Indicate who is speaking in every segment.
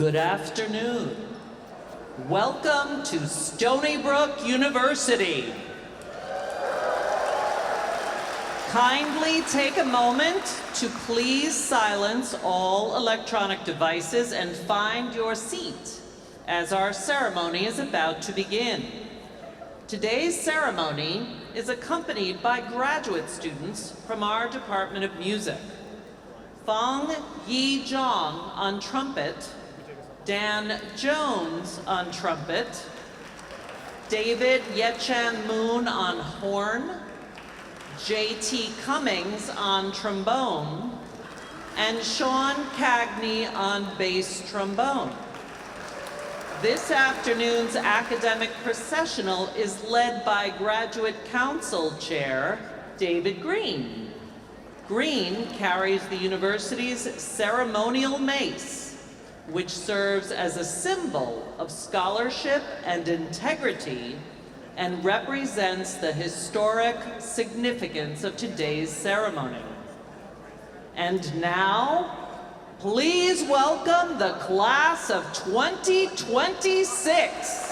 Speaker 1: Good afternoon. Welcome to Stony Brook University. Kindly take a moment to please silence all electronic devices and find your seat as our ceremony is about to begin. Today's ceremony is accompanied by graduate students from our Department of Music. Fong Yi Zhang on trumpet, Dan Jones on trumpet, David Yechan Moon on horn, J.T. Cummings on trombone, and Sean Cagney on bass trombone. This afternoon's academic processional is led by Graduate Council Chair David Green. Green carries the university's ceremonial mace, which serves as a symbol of scholarship and integrity and represents the historic significance of today's ceremony. And now, please welcome the class of 2026.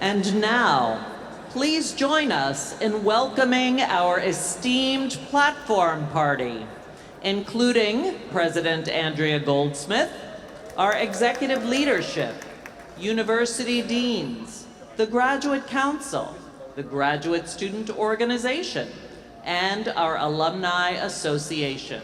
Speaker 1: And now, please join us in welcoming our esteemed platform party, including President Andrea Goldsmith, our executive leadership, university deans, the Graduate Council, the Graduate Student Organization, and our Alumni Association.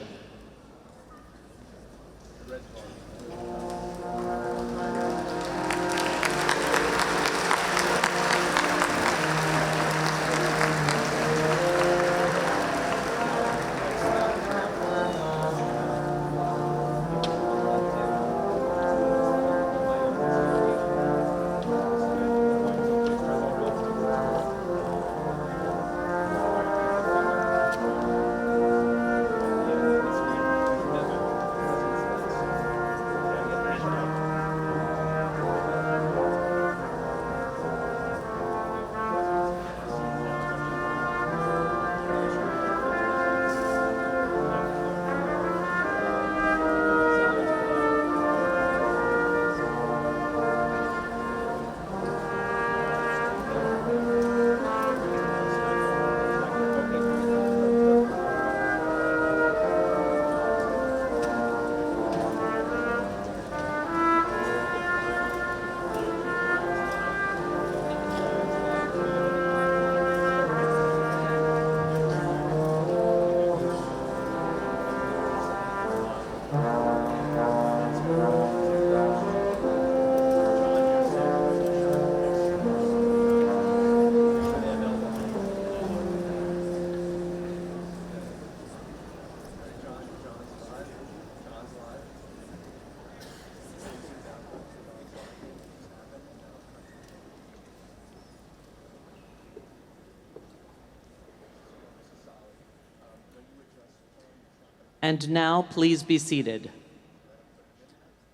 Speaker 1: And now, please be seated.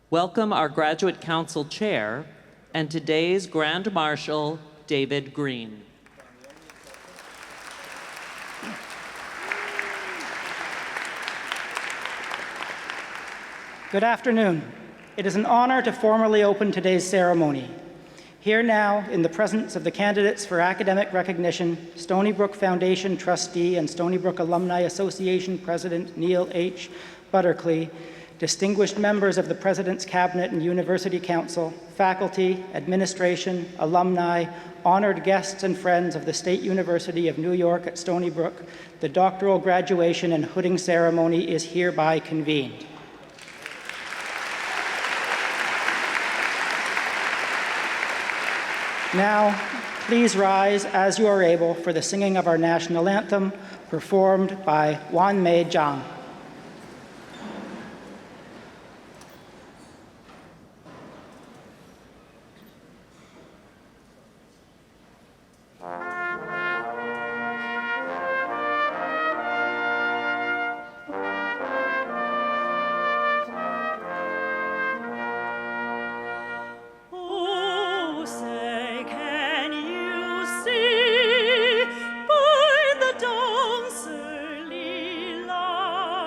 Speaker 1: Welcome our Graduate Council Chair and today's Grand Marshal, David Green.
Speaker 2: Good afternoon. It is an honor to formally open today's ceremony. Here now, in the presence of the candidates for academic recognition, Stony Brook Foundation trustee and Stony Brook Alumni Association President Neil H. Butterclea, distinguished members of the President's Cabinet and University Council, faculty, administration, alumni, honored guests and friends of the State University of New York at Stony Brook, the doctoral graduation and hooding ceremony is hereby convened. Now, please rise as you are able for the singing of our national anthem, performed by Wan Mei Zhang.
Speaker 3: See by the dancer Lila.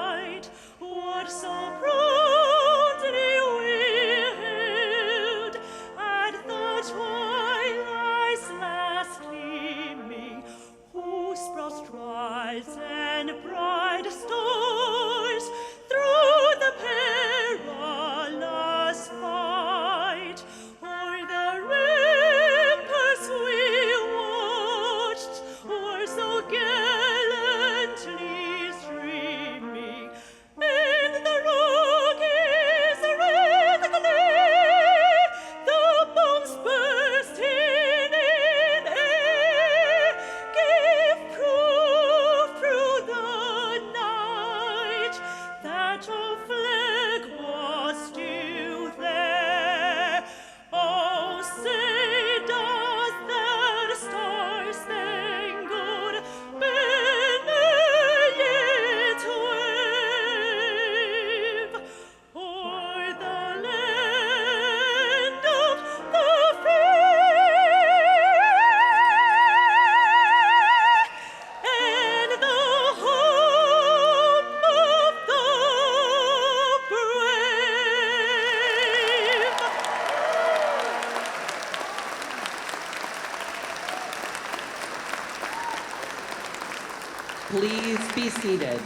Speaker 1: Please be seated.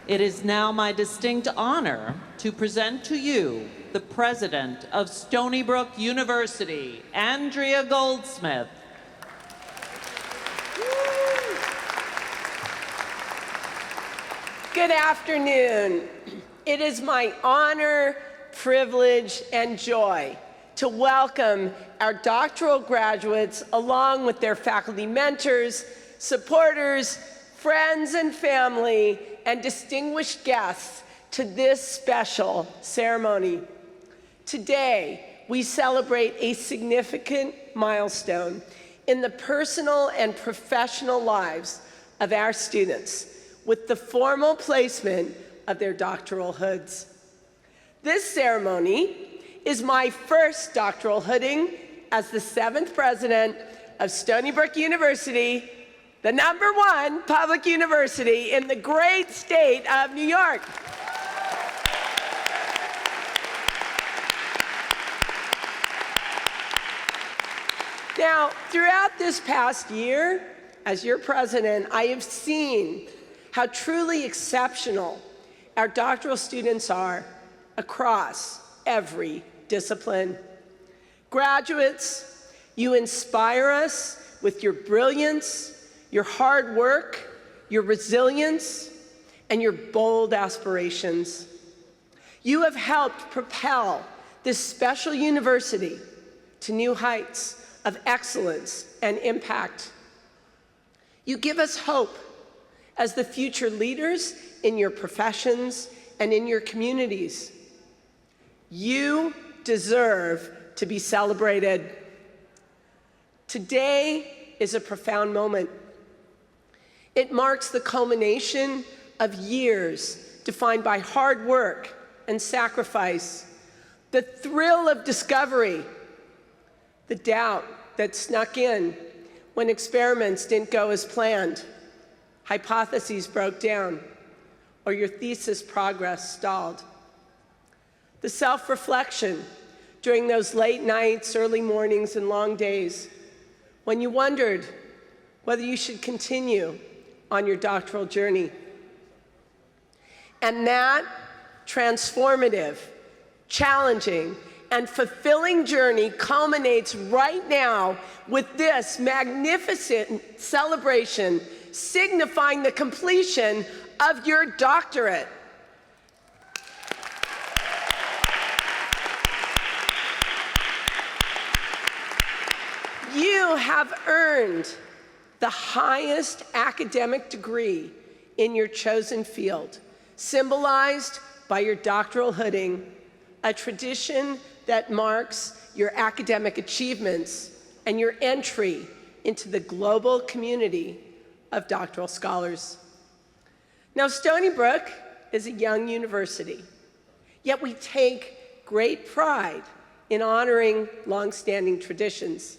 Speaker 1: It is now my distinct honor to present to you the president of Stony Brook University, Andrea Goldsmith.
Speaker 3: Good afternoon. It is my honor, privilege, and joy to welcome our doctoral graduates along with their faculty mentors, supporters, friends and family, and distinguished guests to this special ceremony. Today, we celebrate a significant milestone in the personal and professional lives of our students with the formal placement of their doctoral hoods. This ceremony is my first doctoral hooding as the 7th president of Stony Brook University, the #1 public university in the great state of New York. Now, throughout this past year, as your president, I have seen how truly exceptional our doctoral students are across every discipline. Graduates, you inspire us with your brilliance, your hard work, your resilience, and your bold aspirations. You have helped propel this special university to new heights of excellence and impact. You give us hope as the future leaders in your professions and in your communities. You deserve to be celebrated. Today is a profound moment. It marks the culmination of years defined by hard work and sacrifice, the thrill of discovery, the doubt that snuck in when experiments didn't go as planned, hypotheses broke down, or your thesis progress stalled. The self-reflection during those late nights, early mornings, and long days when you wondered whether you should continue on your doctoral journey. And that transformative, challenging, and fulfilling journey culminates right now with this magnificent celebration signifying the completion of your doctorate. You have earned the highest academic degree in your chosen field, symbolized by your doctoral hooding, a tradition that marks your academic achievements and your entry into the global community of doctoral scholars. Now, Stony Brook is a young university, yet we take great pride in honoring longstanding traditions.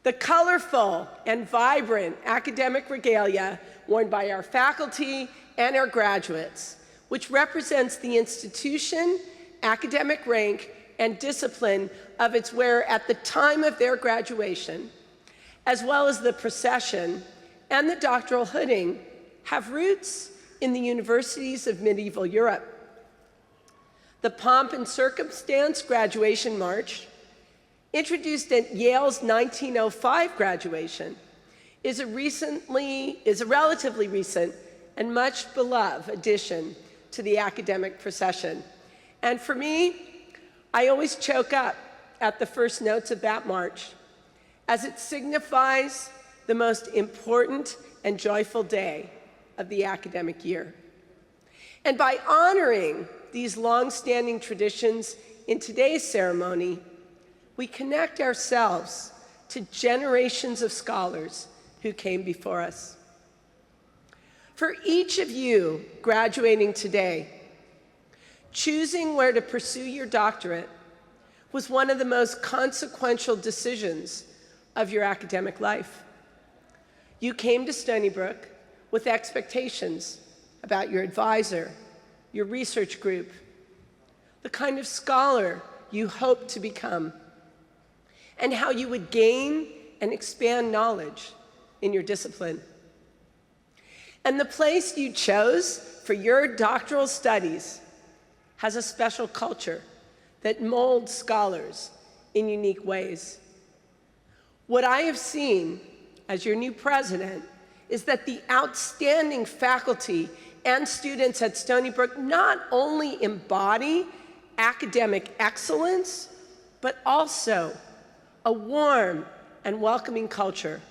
Speaker 3: The colorful and vibrant academic regalia worn by our faculty and our graduates, which represents the institution, academic rank, and discipline of its wearer at the time of their graduation, as well as the procession and the doctoral hooding, have roots in the universities of medieval Europe. The pomp and circumstance graduation march, introduced at Yale's 1905 graduation, is a relatively recent and much beloved addition to the academic procession. And for me, I always choke up at the first notes of that march, as it signifies the most important and joyful day of the academic year. And by honoring these long-standing traditions in today's ceremony, we connect ourselves to generations of scholars who came before us. For each of you graduating today, choosing where to pursue your doctorate was one of the most consequential decisions of your academic life. You came to Stony Brook with expectations about your advisor, your research group, the kind of scholar you hoped to become, and how you would gain and expand knowledge in your discipline. And the place you chose for your doctoral studies has a special culture that molds scholars in unique ways. What I have seen as your new president is that the outstanding faculty and students at Stony Brook not only embody academic excellence, but also a warm and welcoming culture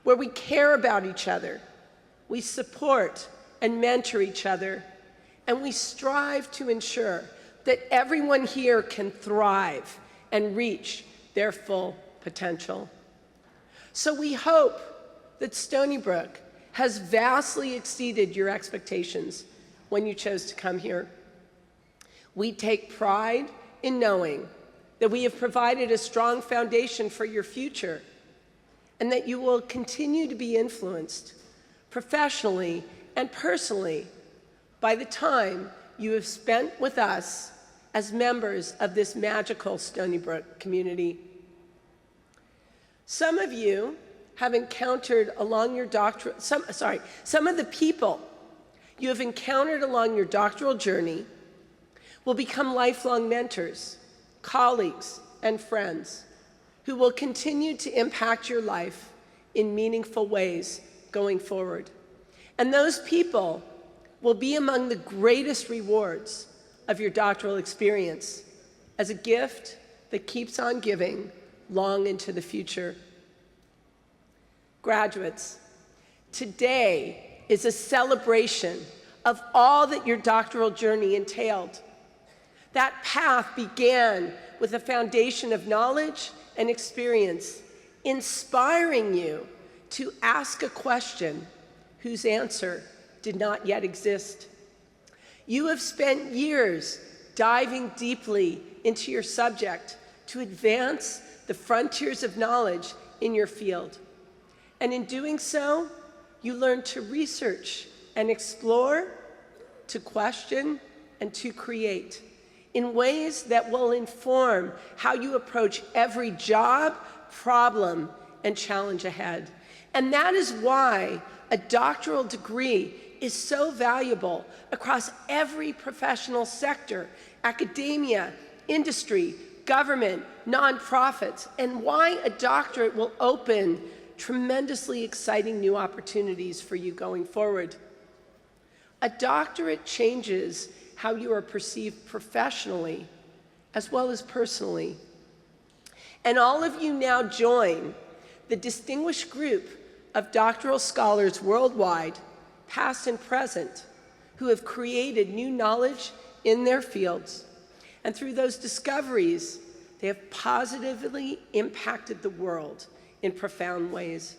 Speaker 3: where we care about each other, we support and mentor each other, and we strive to ensure that everyone here can thrive and reach their full potential. So we hope that Stony Brook has vastly exceeded your expectations when you chose to come here. We take pride in knowing that we have provided a strong foundation for your future and that you will continue to be influenced professionally and personally by the time you have spent with us as members of this magical Stony Brook community. Some of you have encountered along your doctoral, some of the people you have encountered along your doctoral journey will become lifelong mentors, colleagues, and friends who will continue to impact your life in meaningful ways going forward. And those people will be among the greatest rewards of your doctoral experience as a gift that keeps on giving long into the future. Graduates, today is a celebration of all that your doctoral journey entailed. That path began with a foundation of knowledge and experience, inspiring you to ask a question whose answer did not yet exist. You have spent years diving deeply into your subject to advance the frontiers of knowledge in your field. And in doing so, you learn to research and explore, to question, and to create in ways that will inform how you approach every job, problem, and challenge ahead. And that is why a doctoral degree is so valuable across every professional sector, academia, industry, government, nonprofits, and why a doctorate will open tremendously exciting new opportunities for you going forward. A doctorate changes how you are perceived professionally as well as personally. And all of you now join the distinguished group of doctoral scholars worldwide, past and present, who have created new knowledge in their fields. And through those discoveries, they have positively impacted the world in profound ways.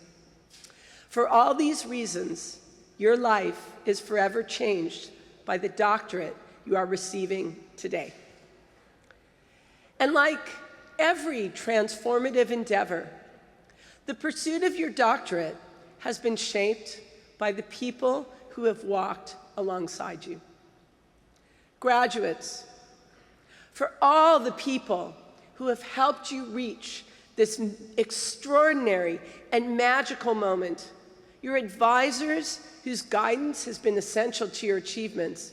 Speaker 3: For all these reasons, your life is forever changed by the doctorate you are receiving today. And like every transformative endeavor, the pursuit of your doctorate has been shaped by the people who have walked alongside you. Graduates, for all the people who have helped you reach this extraordinary and magical moment, your advisors whose guidance has been essential to your achievements,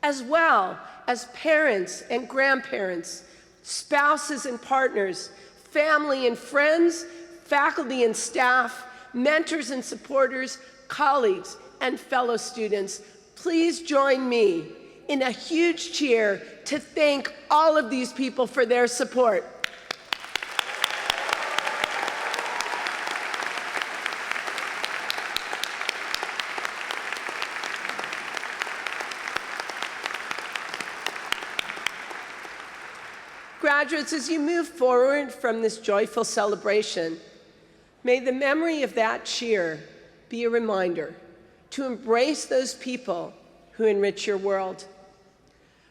Speaker 3: as well as parents and grandparents, spouses and partners, family and friends, faculty and staff, mentors and supporters, colleagues and fellow students, please join me in a huge cheer to thank all of these people for their support. Graduates, as you move forward from this joyful celebration, may the memory of that cheer be a reminder to embrace those people who enrich your world.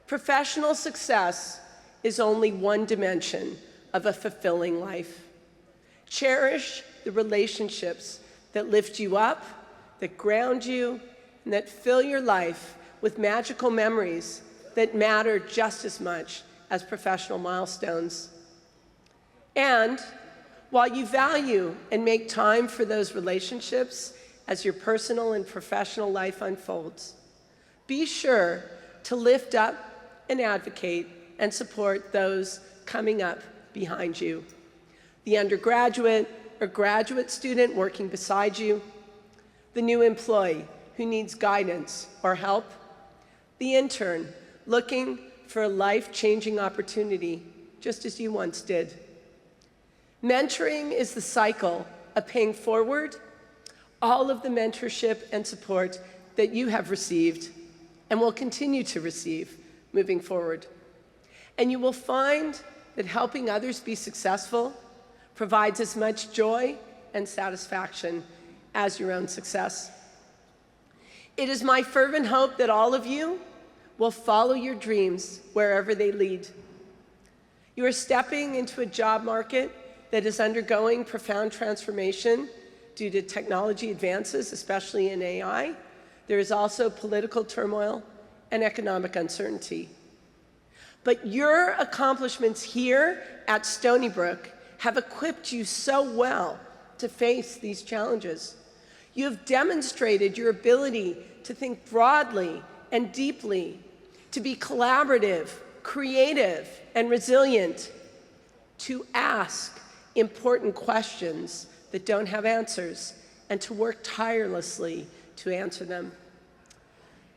Speaker 3: Professional success is only one dimension of a fulfilling life. Cherish the relationships that lift you up, that ground you, and that fill your life with magical memories that matter just as much as professional milestones. And while you value and make time for those relationships as your personal and professional life unfolds. Be sure to lift up and advocate and support those coming up behind you. The undergraduate or graduate student working beside you, the new employee who needs guidance or help, the intern looking for a life-changing opportunity, just as you once did. Mentoring is the cycle of paying forward all of the mentorship and support that you have received and will continue to receive moving forward. And you will find that helping others be successful provides as much joy and satisfaction as your own success. It is my fervent hope that all of you will follow your dreams wherever they lead. You are stepping into a job market that is undergoing profound transformation due to technology advances, especially in AI. There is also political turmoil and economic uncertainty. But your accomplishments here at Stony Brook have equipped you so well to face these challenges. You have demonstrated your ability to think broadly and deeply, to be collaborative, creative, and resilient, to ask important questions that don't have answers, and to work tirelessly to answer them.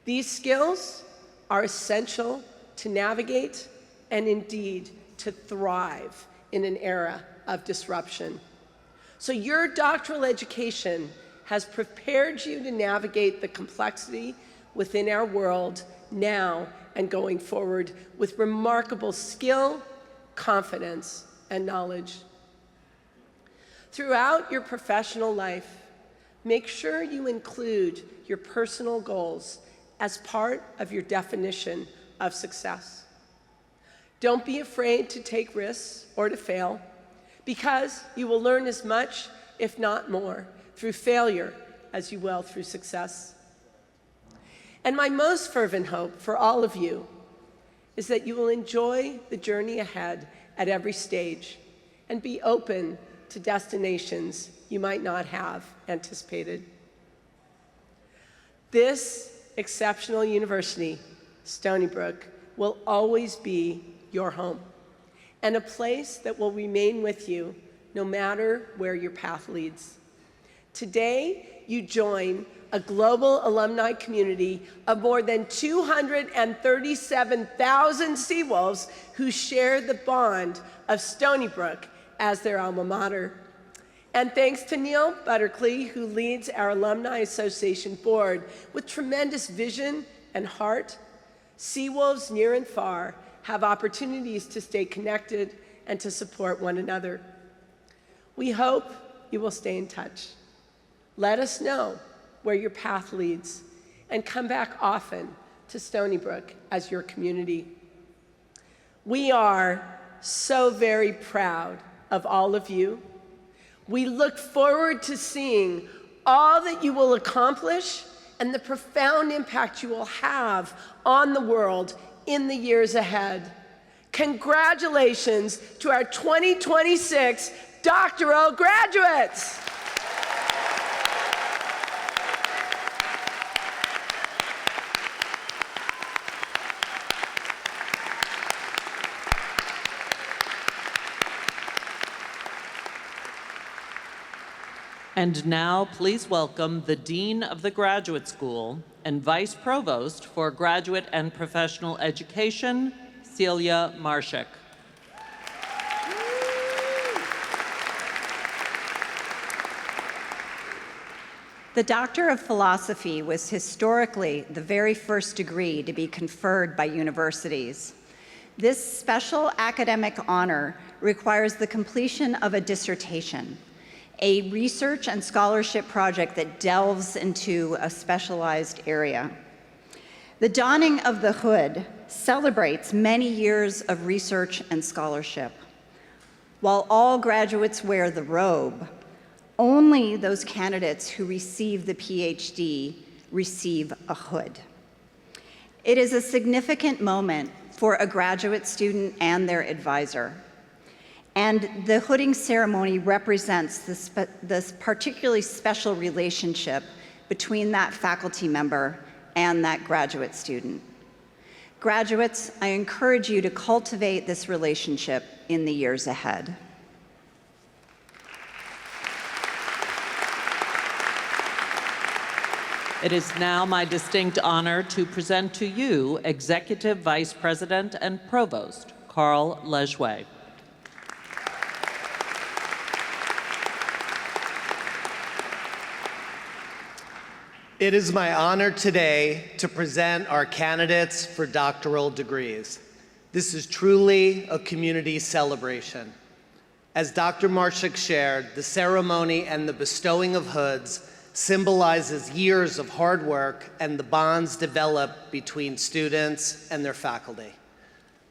Speaker 3: These skills are essential to navigate and indeed to thrive in an era of disruption. So your doctoral education has prepared you to navigate the complexity within our world now and going forward with remarkable skill, confidence, and knowledge. Throughout your professional life, make sure you include your personal goals as part of your definition of success. Don't be afraid to take risks or to fail, because you will learn as much, if not more, through failure as you will through success. And my most fervent hope for all of you is that you will enjoy the journey ahead at every stage and be open to destinations you might not have anticipated. This exceptional university, Stony Brook, will always be your home and a place that will remain with you no matter where your path leads. Today, you join a global alumni community of more than 237,000 Seawolves who share the bond of Stony Brook as their alma mater. And thanks to Neil Buttercly, who leads our Alumni Association board with tremendous vision and heart, Seawolves near and far have opportunities to stay connected and to support one another. We hope you will stay in touch. Let us know where your path leads and come back often to Stony Brook as your community. We are so very proud of all of you. We look forward to seeing all that you will accomplish and the profound impact you will have on the world in the years ahead. Congratulations to our 2026 doctoral graduates.
Speaker 1: And now, please welcome the Dean of the Graduate School and Vice Provost for Graduate and Professional Education, Celia Marshak.
Speaker 4: The Doctor of Philosophy was historically the very first degree to be conferred by universities. This special academic honor requires the completion of a dissertation, a research and scholarship project that delves into a specialized area. The donning of the hood celebrates many years of research and scholarship. While all graduates wear the robe, only those candidates who receive the PhD receive a hood. It is a significant moment for a graduate student and their advisor. And the hooding ceremony represents this particularly special relationship between that faculty member and that graduate student. Graduates, I encourage you to cultivate this relationship in the years ahead.
Speaker 1: It is now my distinct honor to present to you Executive Vice President and Provost, Carl Lejouet.
Speaker 5: It is my honor today to present our candidates for doctoral degrees. This is truly a community celebration. As Dr. Marshak shared, the ceremony and the bestowing of hoods symbolizes years of hard work and the bonds developed between students and their faculty.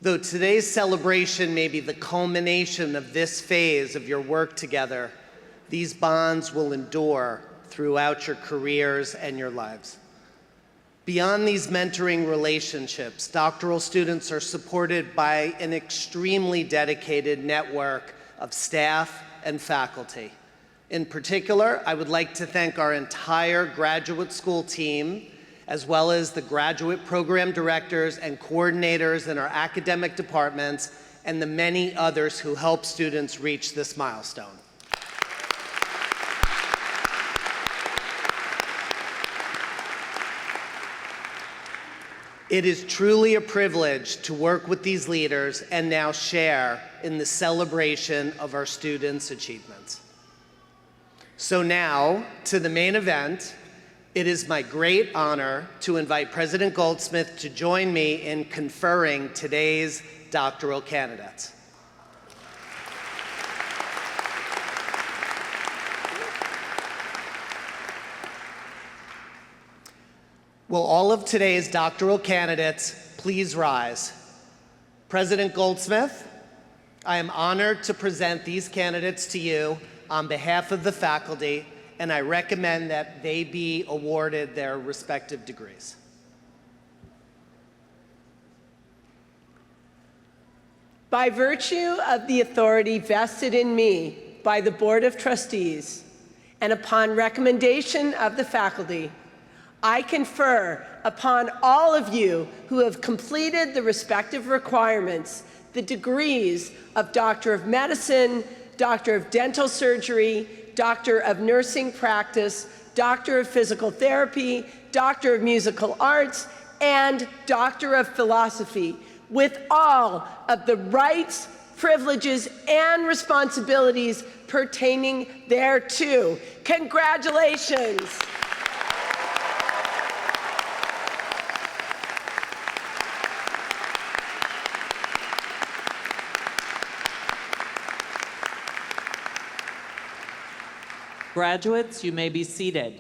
Speaker 5: Though today's celebration may be the culmination of this phase of your work together, these bonds will endure throughout your careers and your lives. Beyond these mentoring relationships, doctoral students are supported by an extremely dedicated network of staff and faculty. In particular, I would like to thank our entire graduate school team, as well as the graduate program directors and coordinators in our academic departments, and the many others who help students reach this milestone. It is truly a privilege to work with these leaders and now share in the celebration of our students' achievements. So now, to the main event, it is my great honor to invite President Goldsmith to join me in conferring today's doctoral candidates. Will all of today's doctoral candidates please rise? President Goldsmith, I am honored to present these candidates to you on behalf of the faculty, and I recommend that they be awarded their respective degrees.
Speaker 3: By virtue of the authority vested in me by the Board of Trustees, and upon recommendation of the faculty, I confer upon all of you who have completed the respective requirements the degrees of Doctor of Medicine, Doctor of Dental Surgery, Doctor of Nursing Practice, Doctor of Physical Therapy, Doctor of Musical Arts, and Doctor of Philosophy, with all of the rights, privileges, and responsibilities pertaining thereto. Congratulations.
Speaker 1: Graduates, you may be seated.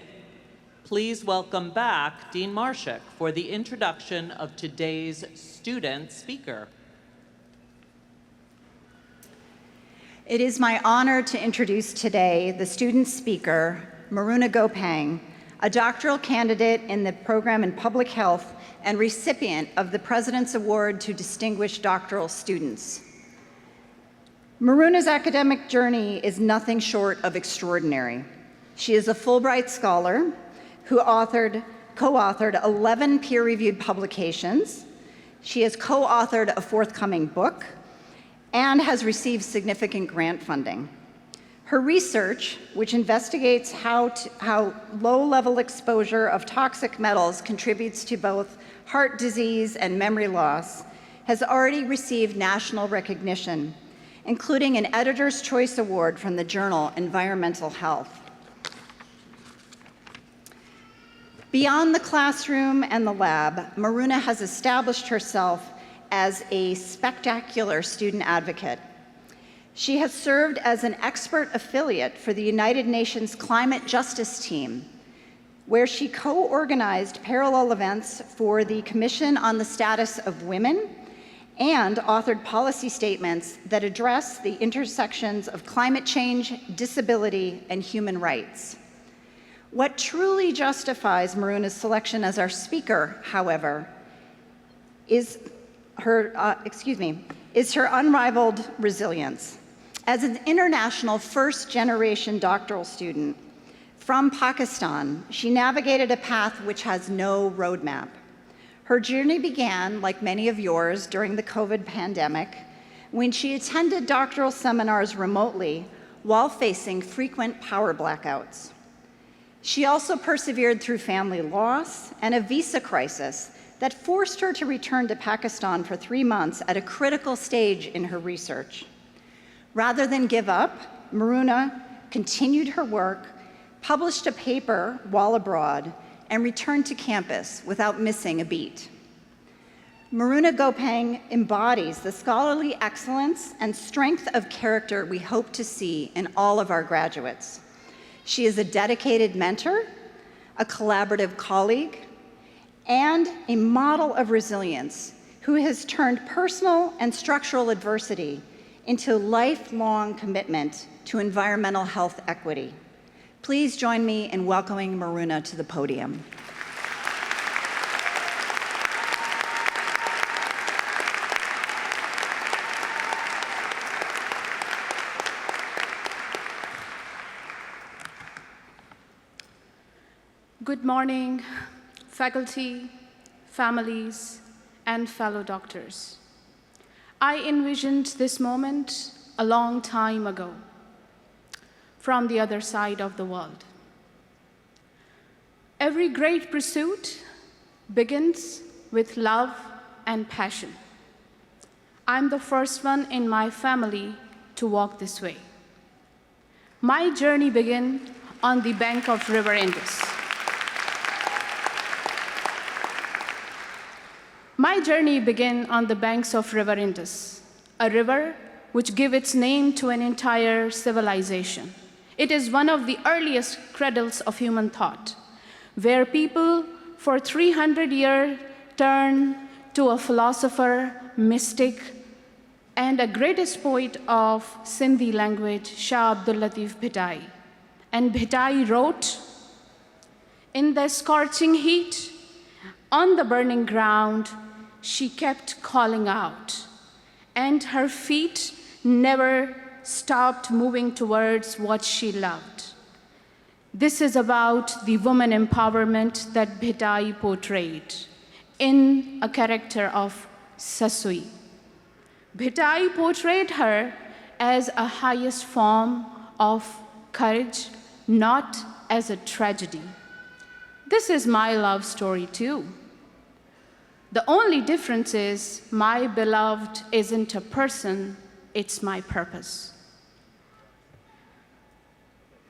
Speaker 1: Please welcome back Dean Marshak for the introduction of today's student speaker.
Speaker 4: It is my honor to introduce today the student speaker, Maruna Gopang, a doctoral candidate in the program in public health and recipient of the President's Award to Distinguished Doctoral Students. Maruna's academic journey is nothing short of extraordinary. She is a Fulbright scholar who co-authored 11 peer-reviewed publications. She has co-authored a forthcoming book and has received significant grant funding. Her research, which investigates how low-level exposure of toxic metals contributes to both heart disease and memory loss, has already received national recognition, including an Editor's Choice Award from the journal Environmental Health. Beyond the classroom and the lab, Maruna has established herself as a spectacular student advocate. She has served as an expert affiliate for the United Nations Climate Justice Team, where she co-organized parallel events for the Commission on the Status of Women and authored policy statements that address the intersections of climate change, disability, and human rights. What truly justifies Maruna's selection as our speaker, however, is her unrivaled resilience. As an international first-generation doctoral student, From Pakistan, she navigated a path which has no roadmap. Her journey began, like many of yours, during the COVID pandemic, when she attended doctoral seminars remotely while facing frequent power blackouts. She also persevered through family loss and a visa crisis that forced her to return to Pakistan for 3 months at a critical stage in her research. Rather than give up, Maruna continued her work, published a paper while abroad, and returned to campus without missing a beat. Maruna Gopeng embodies the scholarly excellence and strength of character we hope to see in all of our graduates. She is a dedicated mentor, a collaborative colleague, and a model of resilience who has turned personal and structural adversity into lifelong commitment to environmental health equity. Please join me in welcoming Maruna to the podium.
Speaker 6: Good morning, faculty, families, and fellow doctors. I envisioned this moment a long time ago, from the other side of the world. Every great pursuit begins with love and passion. I'm the first one in my family to walk this way. My journey began on the bank of River Indus. My journey began on the banks of River Indus, a river which gave its name to an entire civilization. It is one of the earliest cradles of human thought, where people for 300 years turned to a philosopher, mystic, and a greatest poet of Sindhi language, Shah Abdul Latif Bhitai. And Bhitai wrote, "In the scorching heat, on the burning ground, she kept calling out, and her feet never stopped moving towards what she loved." This is about the woman empowerment that Bhitai portrayed in a character of Sasui. Bhitai portrayed her as a highest form of courage, not as a tragedy. This is my love story too. The only difference is my beloved isn't a person, it's my purpose.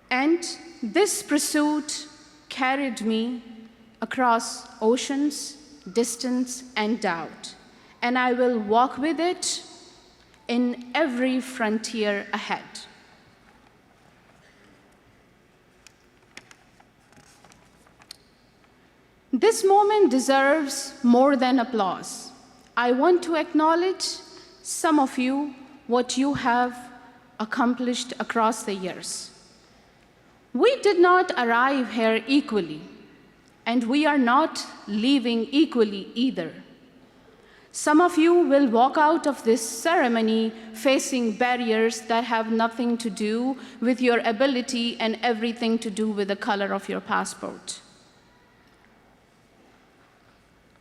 Speaker 6: And this pursuit carried me across oceans, distance, and doubt, and I will walk with it in every frontier ahead. This moment deserves more than applause. I want to acknowledge some of you, what you have accomplished across the years. We did not arrive here equally, and we are not leaving equally either. Some of you will walk out of this ceremony facing barriers that have nothing to do with your ability and everything to do with the color of your passport.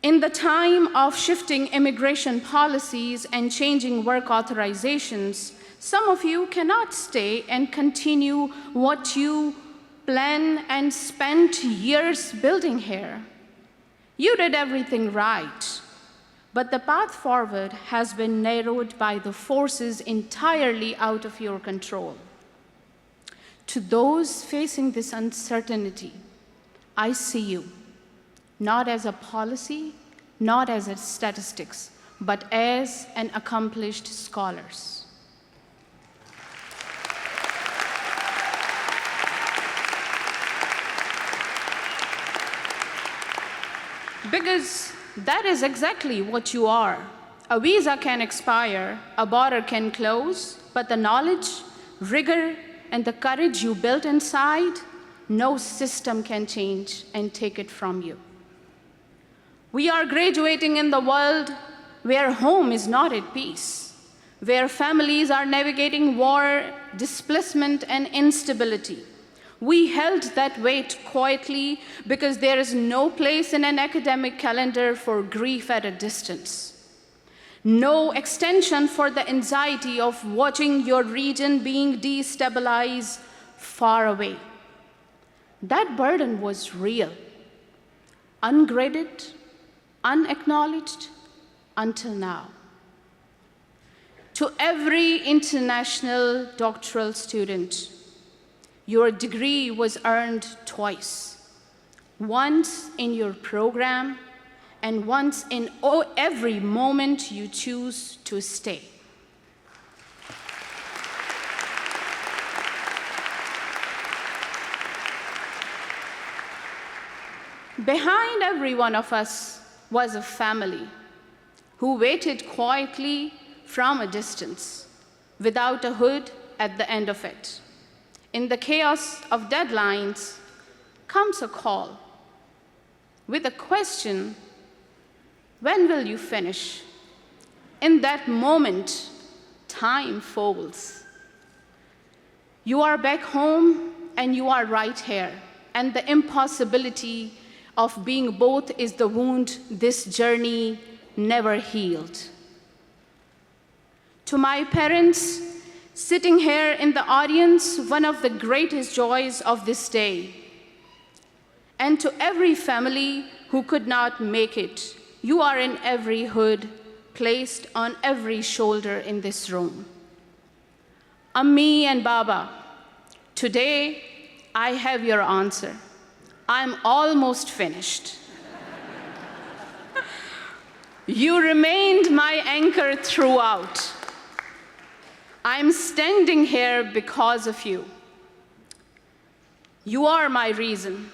Speaker 6: In the time of shifting immigration policies and changing work authorizations, some of you cannot stay and continue what you plan and spent years building here. You did everything right, but the path forward has been narrowed by the forces entirely out of your control. To those facing this uncertainty, I see you. Not as a policy, not as a statistics, but as an accomplished scholars. Because that is exactly what you are. A visa can expire, a border can close, but the knowledge, rigor, and the courage you built inside, no system can change and take it from you. We are graduating in the world where home is not at peace, where families are navigating war, displacement, and instability, We held that weight quietly because there is no place in an academic calendar for grief at a distance. No extension for the anxiety of watching your region being destabilized far away. That burden was real, ungraded, unacknowledged until now. To every international doctoral student, your degree was earned twice, once in your program and once in every moment you choose to stay. Behind every one of us was a family who waited quietly from a distance, without a hood at the end of it. In the chaos of deadlines comes a call with a question, when will you finish? In that moment, time folds. You are back home and you are right here, and the impossibility of being both is the wound this journey never healed. To my parents, sitting here in the audience, one of the greatest joys of this day. And to every family who could not make it, you are in every hood, placed on every shoulder in this room. Ammi and Baba, today I have your answer. I'm almost finished. You remained my anchor throughout. I'm standing here because of you. You are my reason.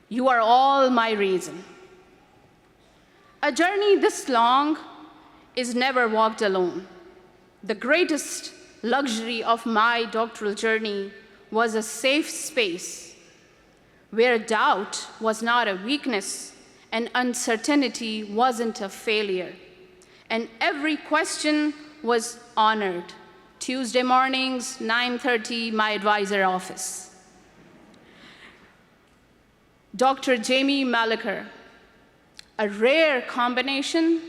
Speaker 6: You are all my reason. A journey this long is never walked alone. The greatest luxury of my doctoral journey was a safe space where doubt was not a weakness and uncertainty wasn't a failure, and every question was honored. Tuesday mornings, 9:30, my advisor office. Dr. Jamie Malliker, a rare combination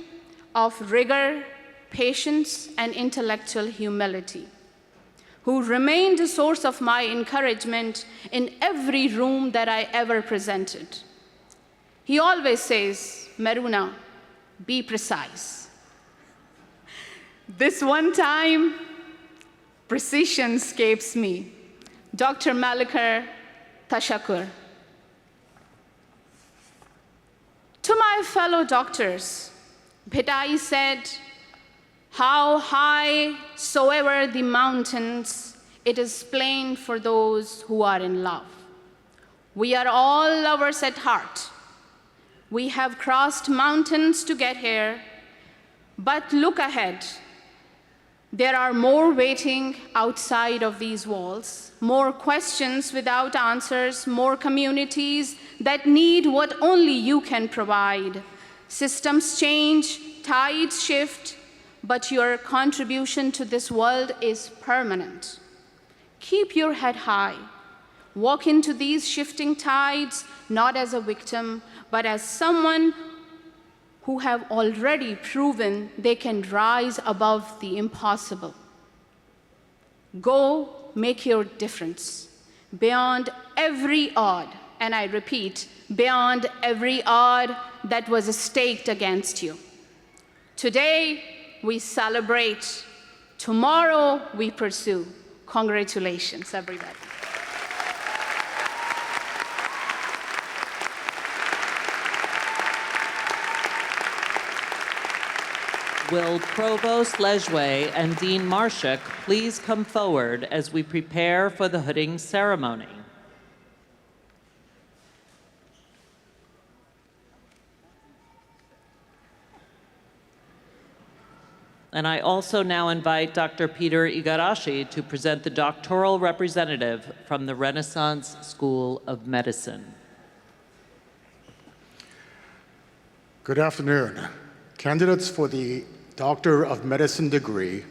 Speaker 6: of rigor, patience, and intellectual humility, who remained a source of my encouragement in every room that I ever presented. He always says, Maruna, be precise. This one time, precision escapes me. Dr. Malliker, tashakur. To my fellow doctors, Bhitai said, how high soever the mountains, it is plain for those who are in love. We are all lovers at heart. We have crossed mountains to get here, but look ahead. There are more waiting outside of these walls, more questions without answers, more communities that need what only you can provide. Systems change, tides shift, but your contribution to this world is permanent. Keep your head high. Walk into these shifting tides, not as a victim, but as someone who have already proven they can rise above the impossible. Go make your difference beyond every odd, and I repeat, beyond every odd that was staked against you. Today, we celebrate. Tomorrow, we pursue. Congratulations, everybody.
Speaker 1: Will Provost Lejwe and Dean Marshak please come forward as we prepare for the hooding ceremony? And I also now invite Dr. Peter Igarashi to present the doctoral representative from the Renaissance School of Medicine.
Speaker 7: Good afternoon. Candidates for the Doctor of Medicine degree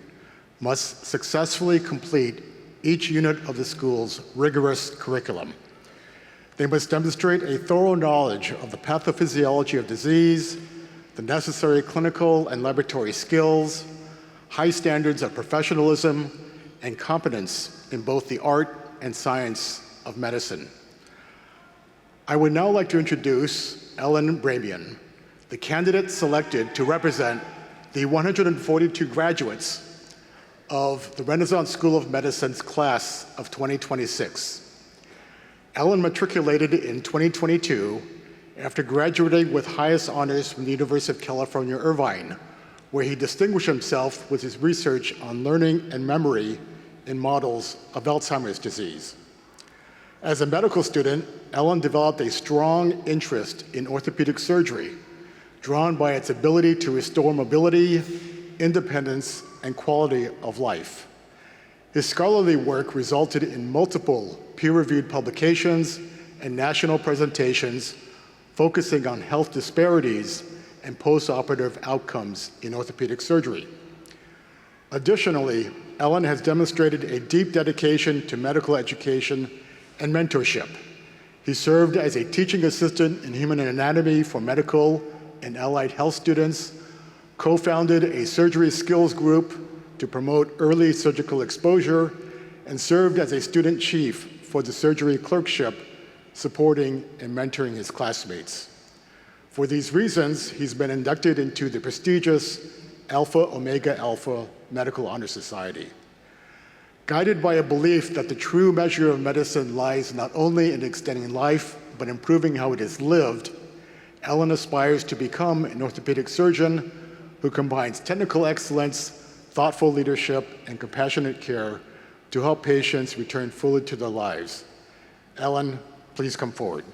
Speaker 7: must successfully complete each unit of the school's rigorous curriculum. They must demonstrate a thorough knowledge of the pathophysiology of disease, the necessary clinical and laboratory skills, high standards of professionalism, and competence in both the art and science of medicine. I would now like to introduce Ellen Bramian, the candidate selected to represent the 142 graduates of the Renaissance School of Medicine's class of 2026. Ellen matriculated in 2022 after graduating with highest honors from the University of California, Irvine, where he distinguished himself with his research on learning and memory in models of Alzheimer's disease. As a medical student, Ellen developed a strong interest in orthopedic surgery, drawn by its ability to restore mobility, independence, and quality of life. His scholarly work resulted in multiple peer-reviewed publications and national presentations focusing on health disparities and postoperative outcomes in orthopedic surgery. Additionally, Ellen has demonstrated a deep dedication to medical education and mentorship. He served as a teaching assistant in human anatomy for medical and allied health students, co-founded a surgery skills group to promote early surgical exposure, and served as a student chief for the surgery clerkship, supporting and mentoring his classmates. For these reasons, he's been inducted into the prestigious Alpha Omega Alpha Medical Honor Society. Guided by a belief that the true measure of medicine lies not only in extending life, but improving how it is lived, Ellen aspires to become an orthopedic surgeon who combines technical excellence, thoughtful leadership, and compassionate care to help patients return fully to their lives. Ellen, please come forward.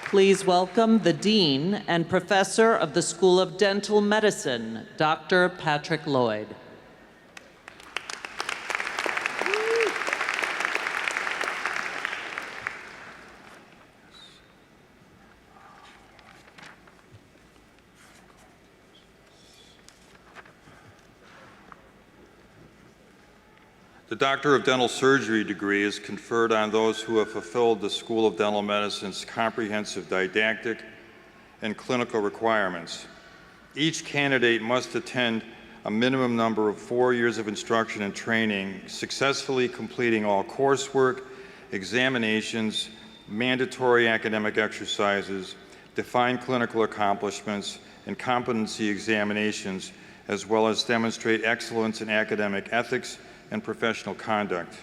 Speaker 1: Please welcome the Dean and Professor of the School of Dental Medicine, Dr. Patrick Lloyd.
Speaker 8: The Doctor of Dental Surgery degree is conferred on those who have fulfilled the School of Dental Medicine's comprehensive didactic and clinical requirements. Each candidate must attend a minimum number of 4 years of instruction and training, successfully completing all coursework, examinations, mandatory academic exercises, defined clinical accomplishments, and competency examinations, as well as demonstrate excellence in academic ethics and professional conduct.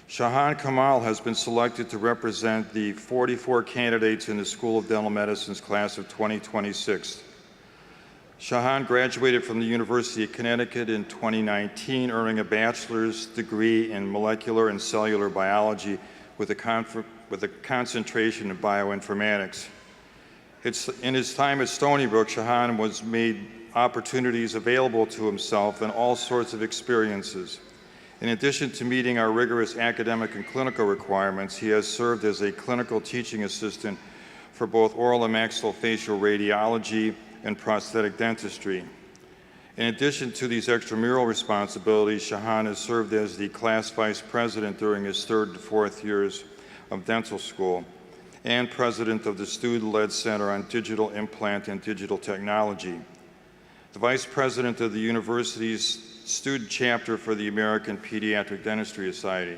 Speaker 8: Shahan Kamal has been selected to represent the 44 candidates in the School of Dental Medicine's class of 2026. Shahan graduated from the University of Connecticut in 2019, earning a bachelor's degree in molecular and cellular biology with a concentration in bioinformatics. In his time at Stony Brook, Shahan was made opportunities available to himself and all sorts of experiences. In addition to meeting our rigorous academic and clinical requirements, he has served as a clinical teaching assistant for both oral and maxillofacial radiology and prosthetic dentistry. In addition to these extramural responsibilities, Shahan has served as the class vice president during his 3rd to 4th years of dental school and president of the Student-Led Center on Digital Implant and Digital Technology, the vice president of the university's student chapter for the American Pediatric Dentistry Society.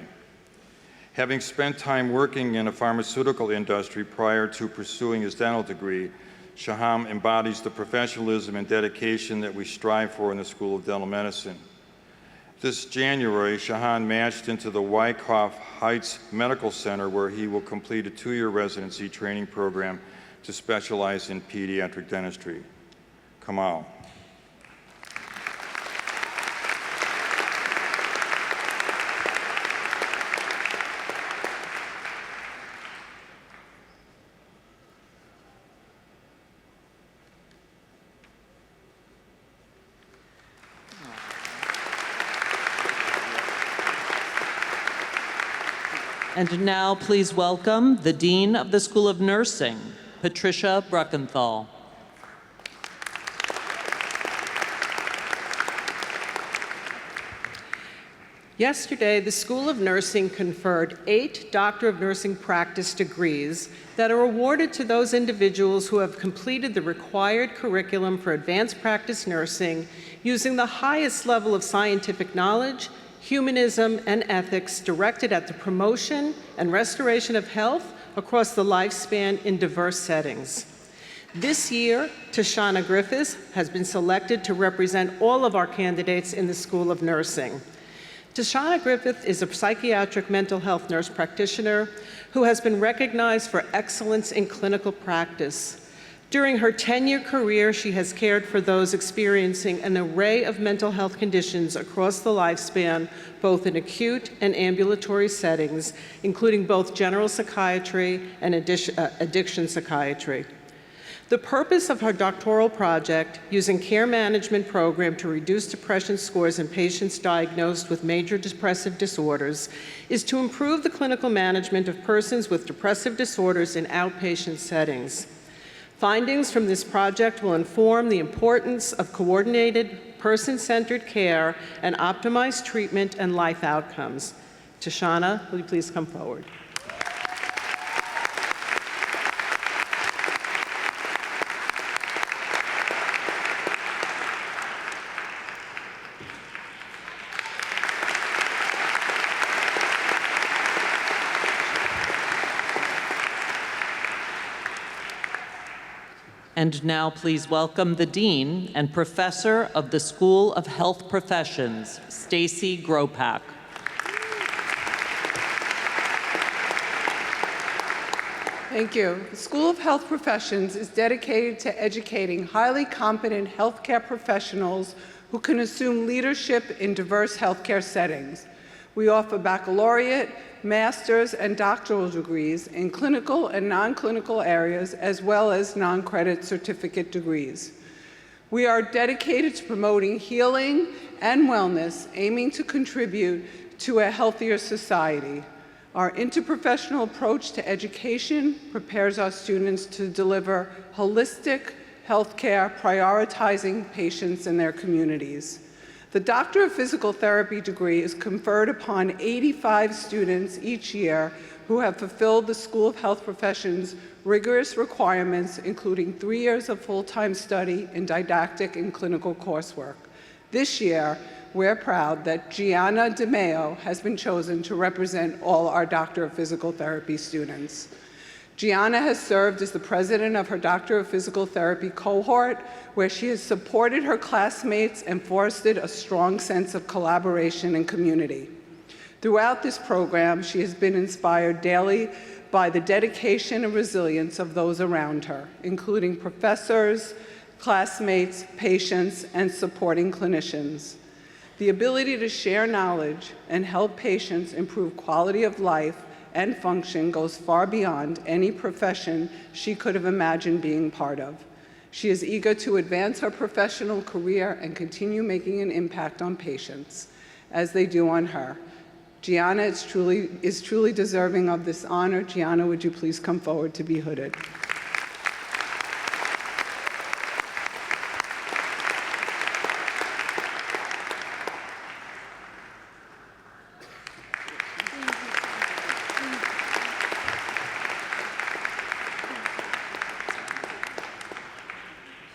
Speaker 8: Having spent time working in a pharmaceutical industry prior to pursuing his dental degree, Shahan embodies the professionalism and dedication that we strive for in the School of Dental Medicine. This January, Shahan matched into the Wyckoff Heights Medical Center, where he will complete a 2-year residency training program to specialize in pediatric dentistry. Kamal.
Speaker 1: And now please welcome the Dean of the School of Nursing, Patricia Bruckenthal.
Speaker 3: Yesterday, the School of Nursing conferred 8 Doctor of Nursing practice degrees that are awarded to those individuals who have completed the required curriculum for advanced practice nursing using the highest level of scientific knowledge, humanism, and ethics directed at the promotion and restoration of health across the lifespan in diverse settings. This year, Tashana Griffiths has been selected to represent all of our candidates in the School of Nursing. Tashana Griffith is a psychiatric mental health nurse practitioner who has been recognized for excellence in clinical practice. During her 10-year career, she has cared for those experiencing an array of mental health conditions across the lifespan, both in acute and ambulatory settings, including both general psychiatry and addiction psychiatry. The purpose of her doctoral project, using care management program to reduce depression scores in patients diagnosed with major depressive disorders, is to improve the clinical management of persons with depressive disorders in outpatient settings. Findings from this project will inform the importance of coordinated, person-centered care and optimized treatment and life outcomes. Tashana, will you please come forward?
Speaker 1: And now please welcome the Dean and Professor of the School of Health Professions, Stacy Gropak.
Speaker 9: Thank you. The School of Health Professions is dedicated to educating highly competent healthcare professionals who can assume leadership in diverse healthcare settings. We offer baccalaureate, master's, and doctoral degrees in clinical and non-clinical areas, as well as non-credit certificate degrees. We are dedicated to promoting healing and wellness, aiming to contribute to a healthier society. Our interprofessional approach to education prepares our students to deliver holistic healthcare, prioritizing patients and their communities. The Doctor of Physical Therapy degree is conferred upon 85 students each year who have fulfilled the School of Health Professions' rigorous requirements, including 3 years of full-time study in didactic and clinical coursework. This year, we're proud that Gianna DeMeo has been chosen to represent all our Doctor of Physical Therapy students. Gianna has served as the president of her Doctor of Physical Therapy cohort, where she has supported her classmates and fostered a strong sense of collaboration and community. Throughout this program, she has been inspired daily by the dedication and resilience of those around her, including professors, classmates, patients, and supporting clinicians. The ability to share knowledge and help patients improve quality of life and function goes far beyond any profession she could have imagined being part of. She is eager to advance her professional career and continue making an impact on patients, as they do on her. Gianna is truly deserving of this honor. Gianna, would you please come forward to be hooded?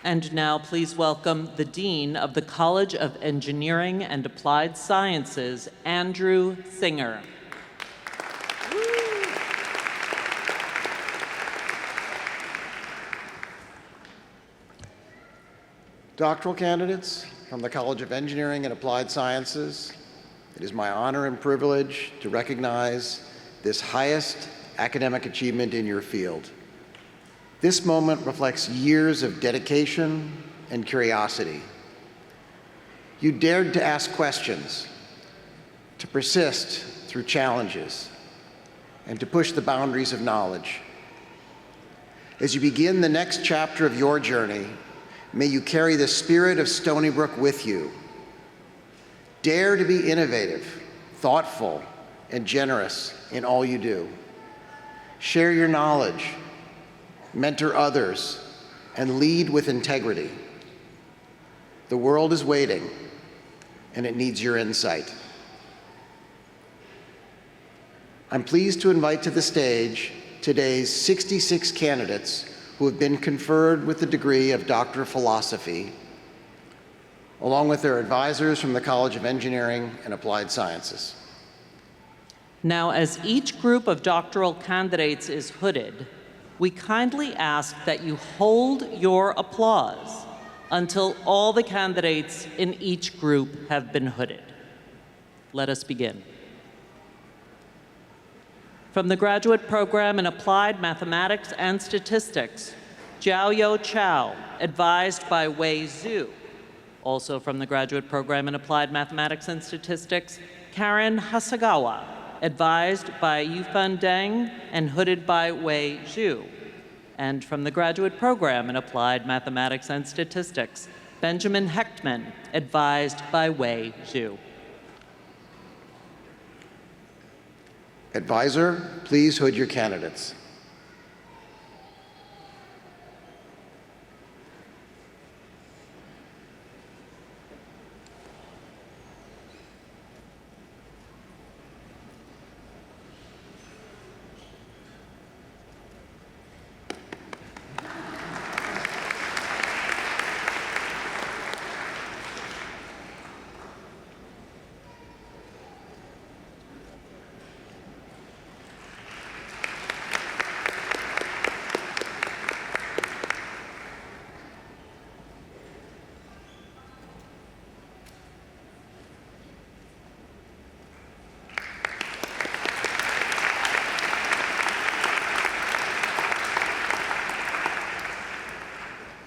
Speaker 1: And now please welcome the Dean of the College of Engineering and Applied Sciences, Andrew Singer.
Speaker 10: Doctoral candidates from the College of Engineering and Applied Sciences, it is my honor and privilege to recognize this highest academic achievement in your field. This moment reflects years of dedication and curiosity. You dared to ask questions, to persist through challenges, and to push the boundaries of knowledge. As you begin the next chapter of your journey, may you carry the spirit of Stony Brook with you. Dare to be innovative, thoughtful, and generous in all you do. Share your knowledge, mentor others, and lead with integrity. The world is waiting, and it needs your insight. I'm pleased to invite to the stage today's 66 candidates who have been conferred with the degree of Doctor of Philosophy, along with their advisors from the College of Engineering and Applied Sciences.
Speaker 1: Now, as each group of doctoral candidates is hooded, we kindly ask that you hold your applause until all the candidates in each group have been hooded. Let us begin. From the graduate program in Applied Mathematics and Statistics, Jiaoyo Chao, advised by Wei Zhu. Also from the graduate program in Applied Mathematics and Statistics, Karen Hasagawa, advised by Yufan Deng and hooded by Wei Zhu. And from the graduate program in Applied Mathematics and Statistics, Benjamin Hechtman, advised by Wei Zhu.
Speaker 10: Advisor, please hood your candidates.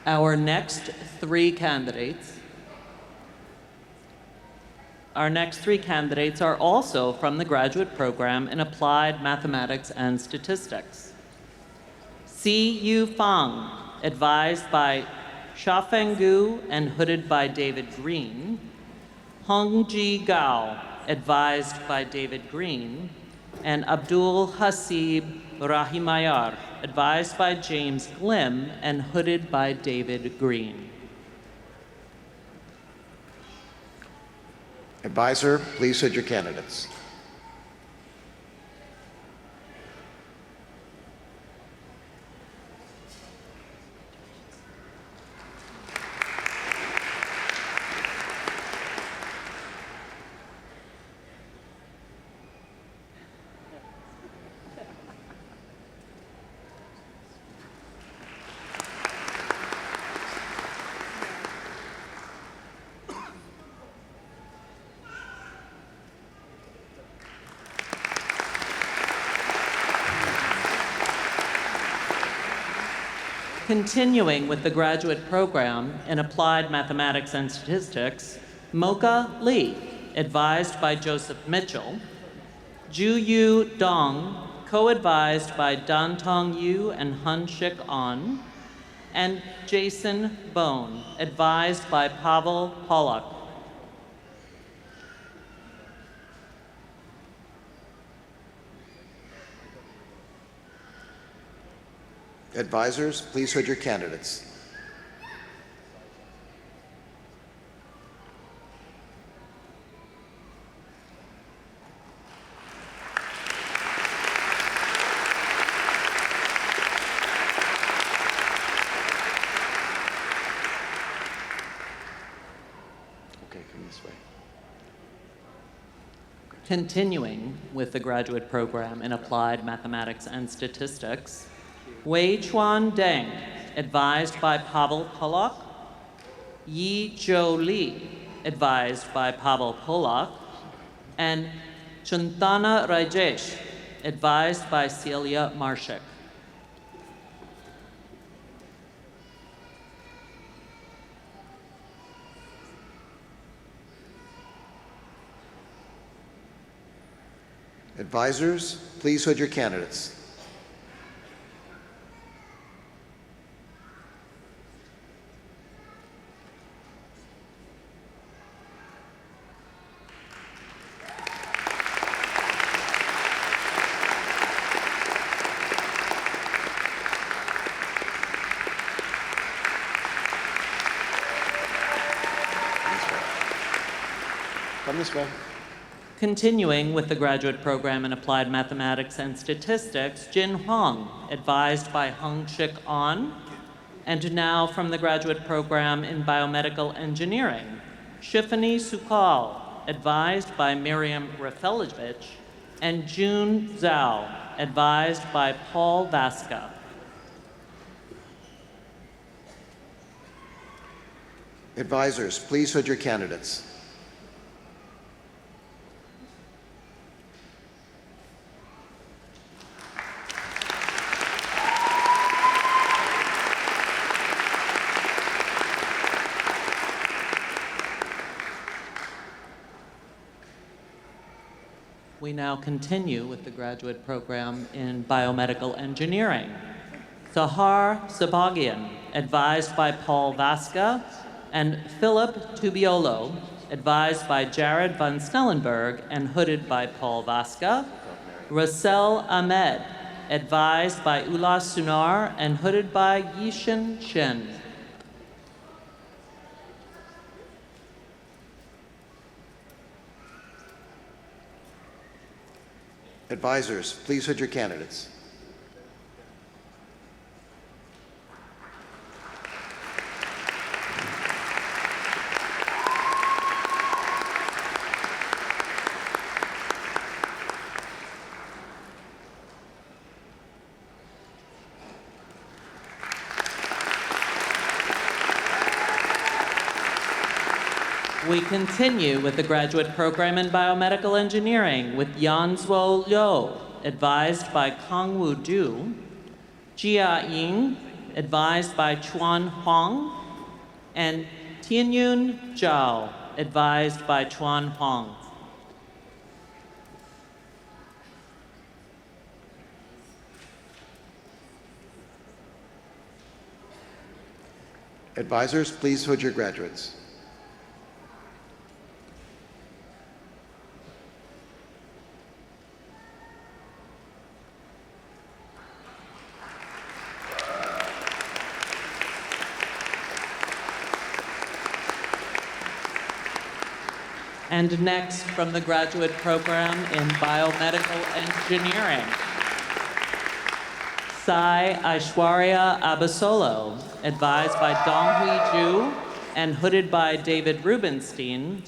Speaker 1: Our next three candidates are also from the graduate program in Applied Mathematics and Statistics. Si Yu Fang, advised by Xiaofeng Gu and hooded by David Green. Hongji Gao, advised by David Green. And Abdul Hasib Rahimayar, advised by James Glim and hooded by David Green.
Speaker 10: Advisor, please hood your candidates.
Speaker 1: Continuing with the graduate program in Applied Mathematics and Statistics, Mocha Lee, advised by Joseph Mitchell. Juyu Dong, co-advised by Dantong Yu and Hun Shik On. And Jason Bone, advised by Pavel Polak.
Speaker 10: Advisors, please hood your candidates. Okay, come this way.
Speaker 1: Continuing with the graduate program in Applied Mathematics and Statistics, Wei Chuan Deng, advised by Pavel Polak. Yi Zhou Li, advised by Pavel Polak. And Chuntana Rajesh, advised by Celia Marshik.
Speaker 10: Advisors, please hood your candidates. Come this way.
Speaker 1: Continuing with the graduate program in Applied Mathematics and Statistics, Jin Huang, advised by Hung Chik An. And now from the graduate program in Biomedical Engineering, Shifani Sukal, advised by Miriam Rafelovich, and June Zhao, advised by Paul Vasca.
Speaker 10: Advisors, please hood your candidates.
Speaker 1: We now continue with the graduate program in Biomedical Engineering. Sahar Sabagian, advised by Paul Vasca, and Philip Tubiolo, advised by Jared van Snellenberg and hooded by Paul Vasca. Russell Ahmed, advised by Ulas Sunar and hooded by Yishin Shen.
Speaker 10: Advisors, please hood your candidates.
Speaker 1: We continue with the graduate program in Biomedical Engineering with Yanzuo Liu, advised by Kangwoo Du, Jia Ying, advised by Chuan Huang, and Tianyun Zhao, advised by Chuan Huang.
Speaker 10: Advisors, please hood your graduates.
Speaker 1: And next, from the graduate program in Biomedical Engineering, Sai Aishwarya Abasolo, advised by Donghui Ju and hooded by David Rubenstein.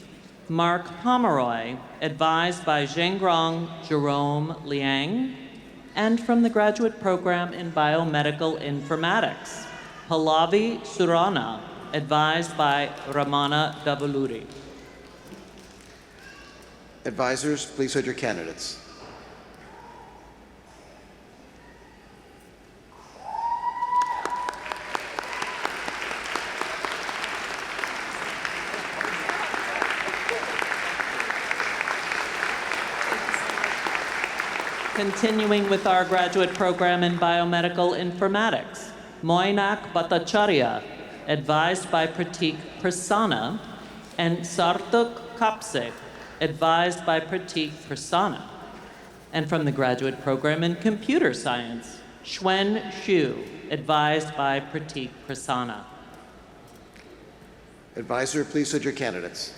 Speaker 1: Mark Pomeroy, advised by Zhengrong Jerome Liang. And from the graduate program in Biomedical Informatics, Pallavi Surana, advised by Ramana Davuluri.
Speaker 10: Advisors, please hood your candidates.
Speaker 1: Continuing with our graduate program in Biomedical Informatics, Moinak Bhattacharya, advised by Pratik Prasanna, and Sarthak Kapsik, advised by Pratik Prasanna. And from the graduate program in Computer Science, Xuan Xu, advised by Pratik Prasanna.
Speaker 10: Advisor, please hood your candidates.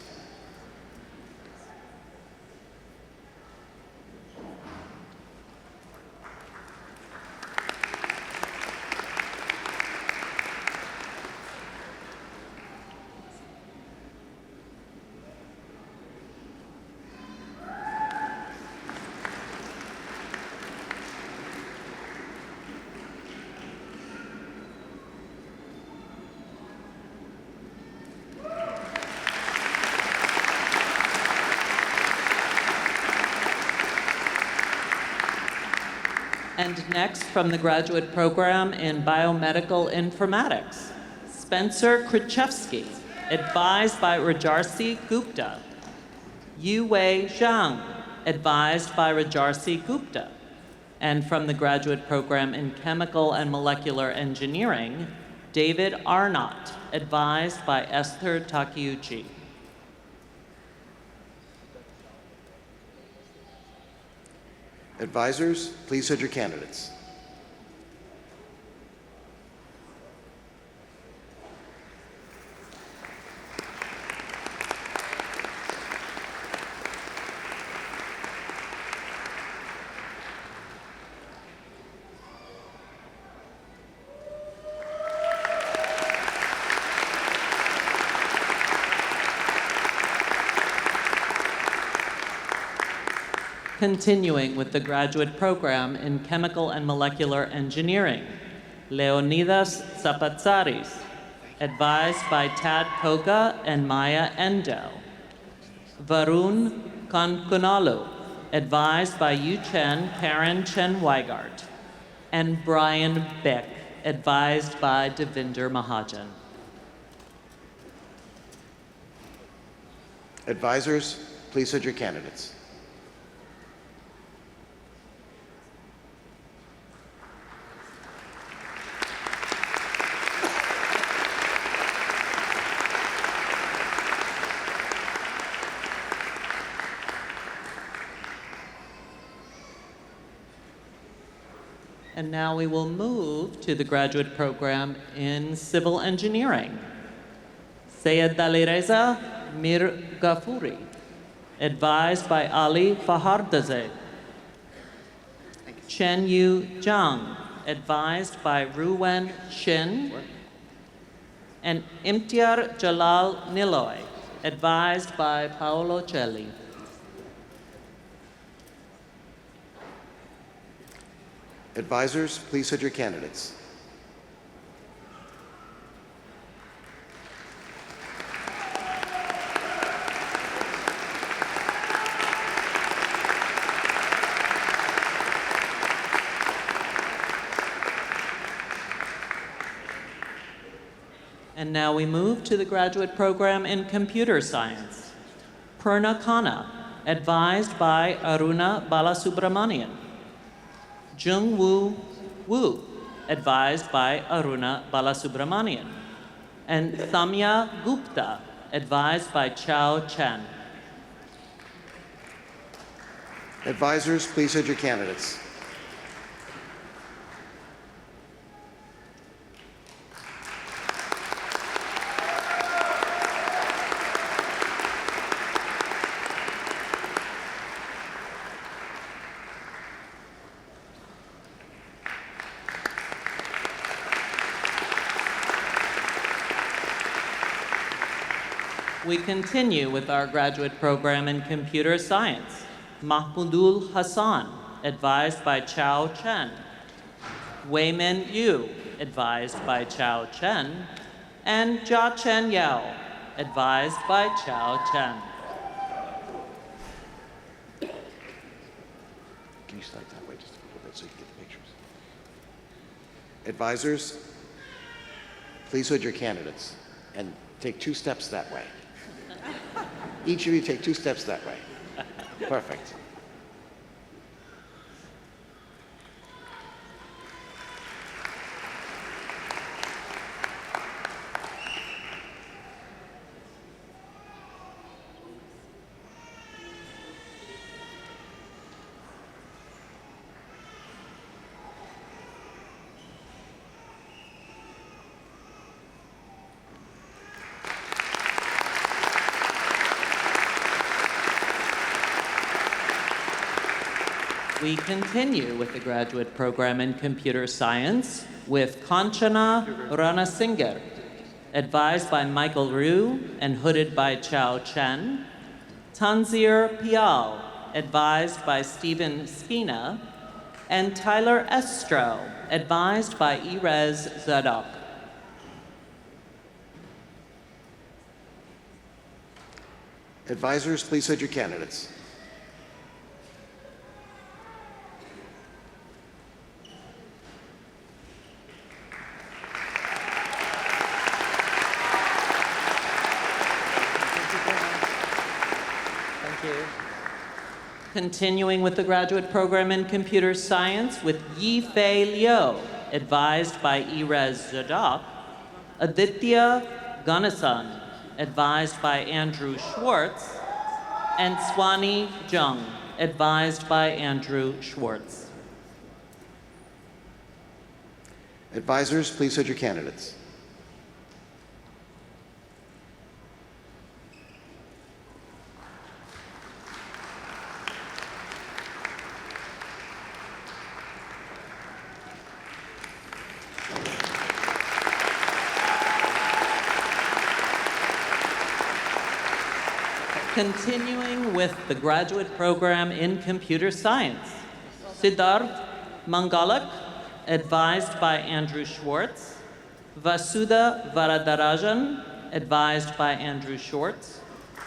Speaker 1: And next, from the graduate program in Biomedical Informatics, Spencer Krichevsky, advised by Rajarsi Gupta. Yu Wei Zhang, advised by Rajarsi Gupta. And from the graduate program in Chemical and Molecular Engineering, David Arnott, advised by Esther Takeuchi.
Speaker 10: Advisors, please hood your candidates.
Speaker 1: Continuing with the graduate program in Chemical and Molecular Engineering, Leonidas Zapatsaris, advised by Tad Koga and Maya Endo. Varun Kankunalu, advised by Yu Chen, Karen Chen Weigart. And Brian Beck, advised by Devinder Mahajan.
Speaker 10: Advisors, please sit your candidates.
Speaker 1: And now we will move to the graduate program in civil engineering. Sayed Alireza Mir Ghafouri, advised by Ali Fahardazeh. Chen Yu Zhang, advised by Ruwen Shin. And Imtiar Jalal Niloy, advised by Paolo Celli.
Speaker 10: Advisors, please sit your candidates.
Speaker 1: And now we move to the graduate program in computer science. Purna Khanna, advised by Aruna Balasubramanian. Jung Woo Wu, advised by Aruna Balasubramanian. And Samya Gupta, advised by Chao Chen.
Speaker 10: Advisors, please sit your candidates.
Speaker 1: We continue with our graduate program in computer science. Mahmudul Hassan, advised by Chao Chen. Weimin Yu, advised by Chao Chen. And Jia Chen Yao, advised by Chao Chen.
Speaker 10: Can you slide that way just a little bit so you can get the pictures? Advisors, please hold your candidates and take 2 steps that way. Each of you take 2 steps that way. Perfect.
Speaker 1: We continue with the graduate program in computer science with Kanchana Ranasinghe, advised by Michael Ryu and hooded by Chao Chen. Tanzir Pial, advised by Stephen Spina. And Tyler Estro, advised by Erez Zadok.
Speaker 10: Advisors, please hold your candidates.
Speaker 1: Continuing with the graduate program in computer science with Yifei Liu, advised by Erez Zadok. Aditya Ganesan, advised by Andrew Schwartz. And Swani Jung, advised by Andrew Schwartz.
Speaker 10: Advisors, please hold your candidates.
Speaker 1: Continuing with the graduate program in computer science, Siddharth Mangalak, advised by Andrew Schwartz, Vasudha Varadarajan, advised by Andrew Schwartz,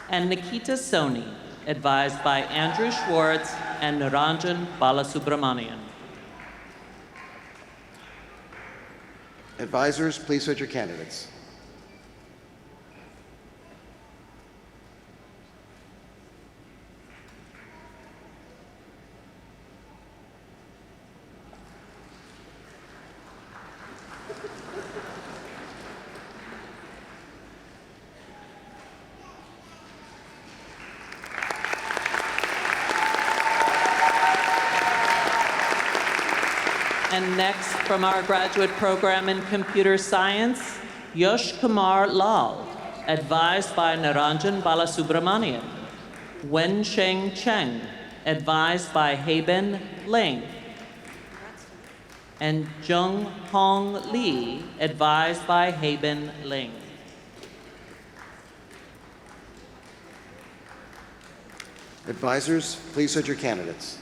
Speaker 1: and Nikita Soni, advised by Andrew Schwartz and Niranjan Balasubramanian.
Speaker 10: Advisors, please switch your candidates.
Speaker 1: And next, from our graduate program in computer science, Yash Kumar Lal, advised by Niranjan Balasubramanian. Wen Sheng Cheng, advised by Haben Ling. And Jung Hong Lee, advised by Haben Ling.
Speaker 10: Advisors, please switch your candidates.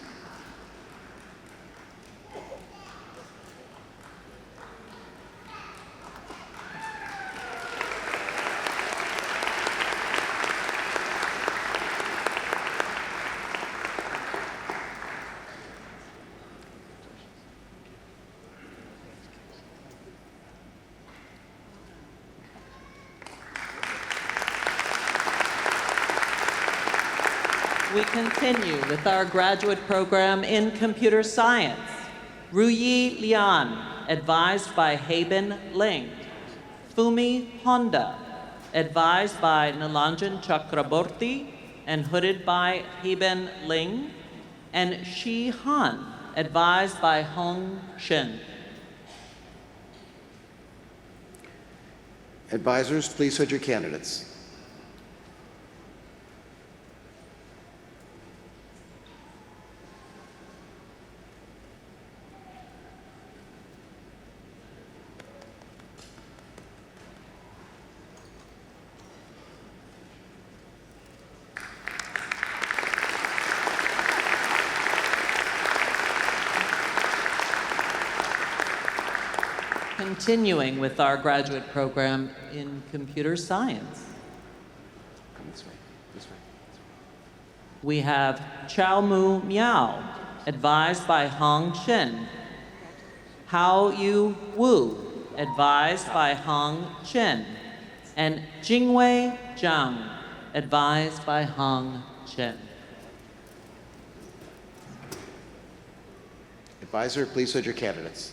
Speaker 1: We continue with our graduate program in computer science. Ruyi Lian, advised by Haben Ling. Fumi Honda, advised by Nilanjan Chakraborty and hooded by Haben Ling. And Shi Han, advised by Hong Shin.
Speaker 10: Advisors, please switch your candidates.
Speaker 1: Continuing with our graduate program in computer science.
Speaker 10: Come this way, this way.
Speaker 1: We have Chao Mu Miao, advised by Hong Shin. Hao Yu Wu, advised by Hong Shin. And Jingwei Zhang, advised by Hong Shin.
Speaker 10: Advisor, please switch your candidates.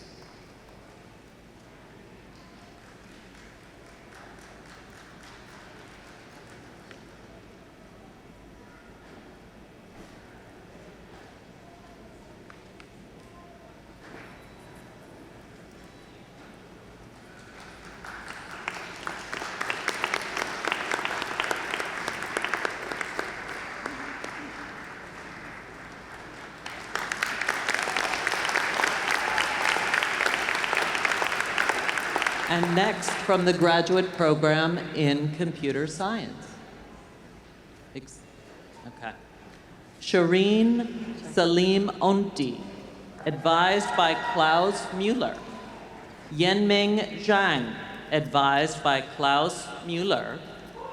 Speaker 1: And next, from the graduate program in computer science. Okay. Shireen Salim Onti, advised by Klaus Mueller. Yenming Zhang, advised by Klaus Mueller.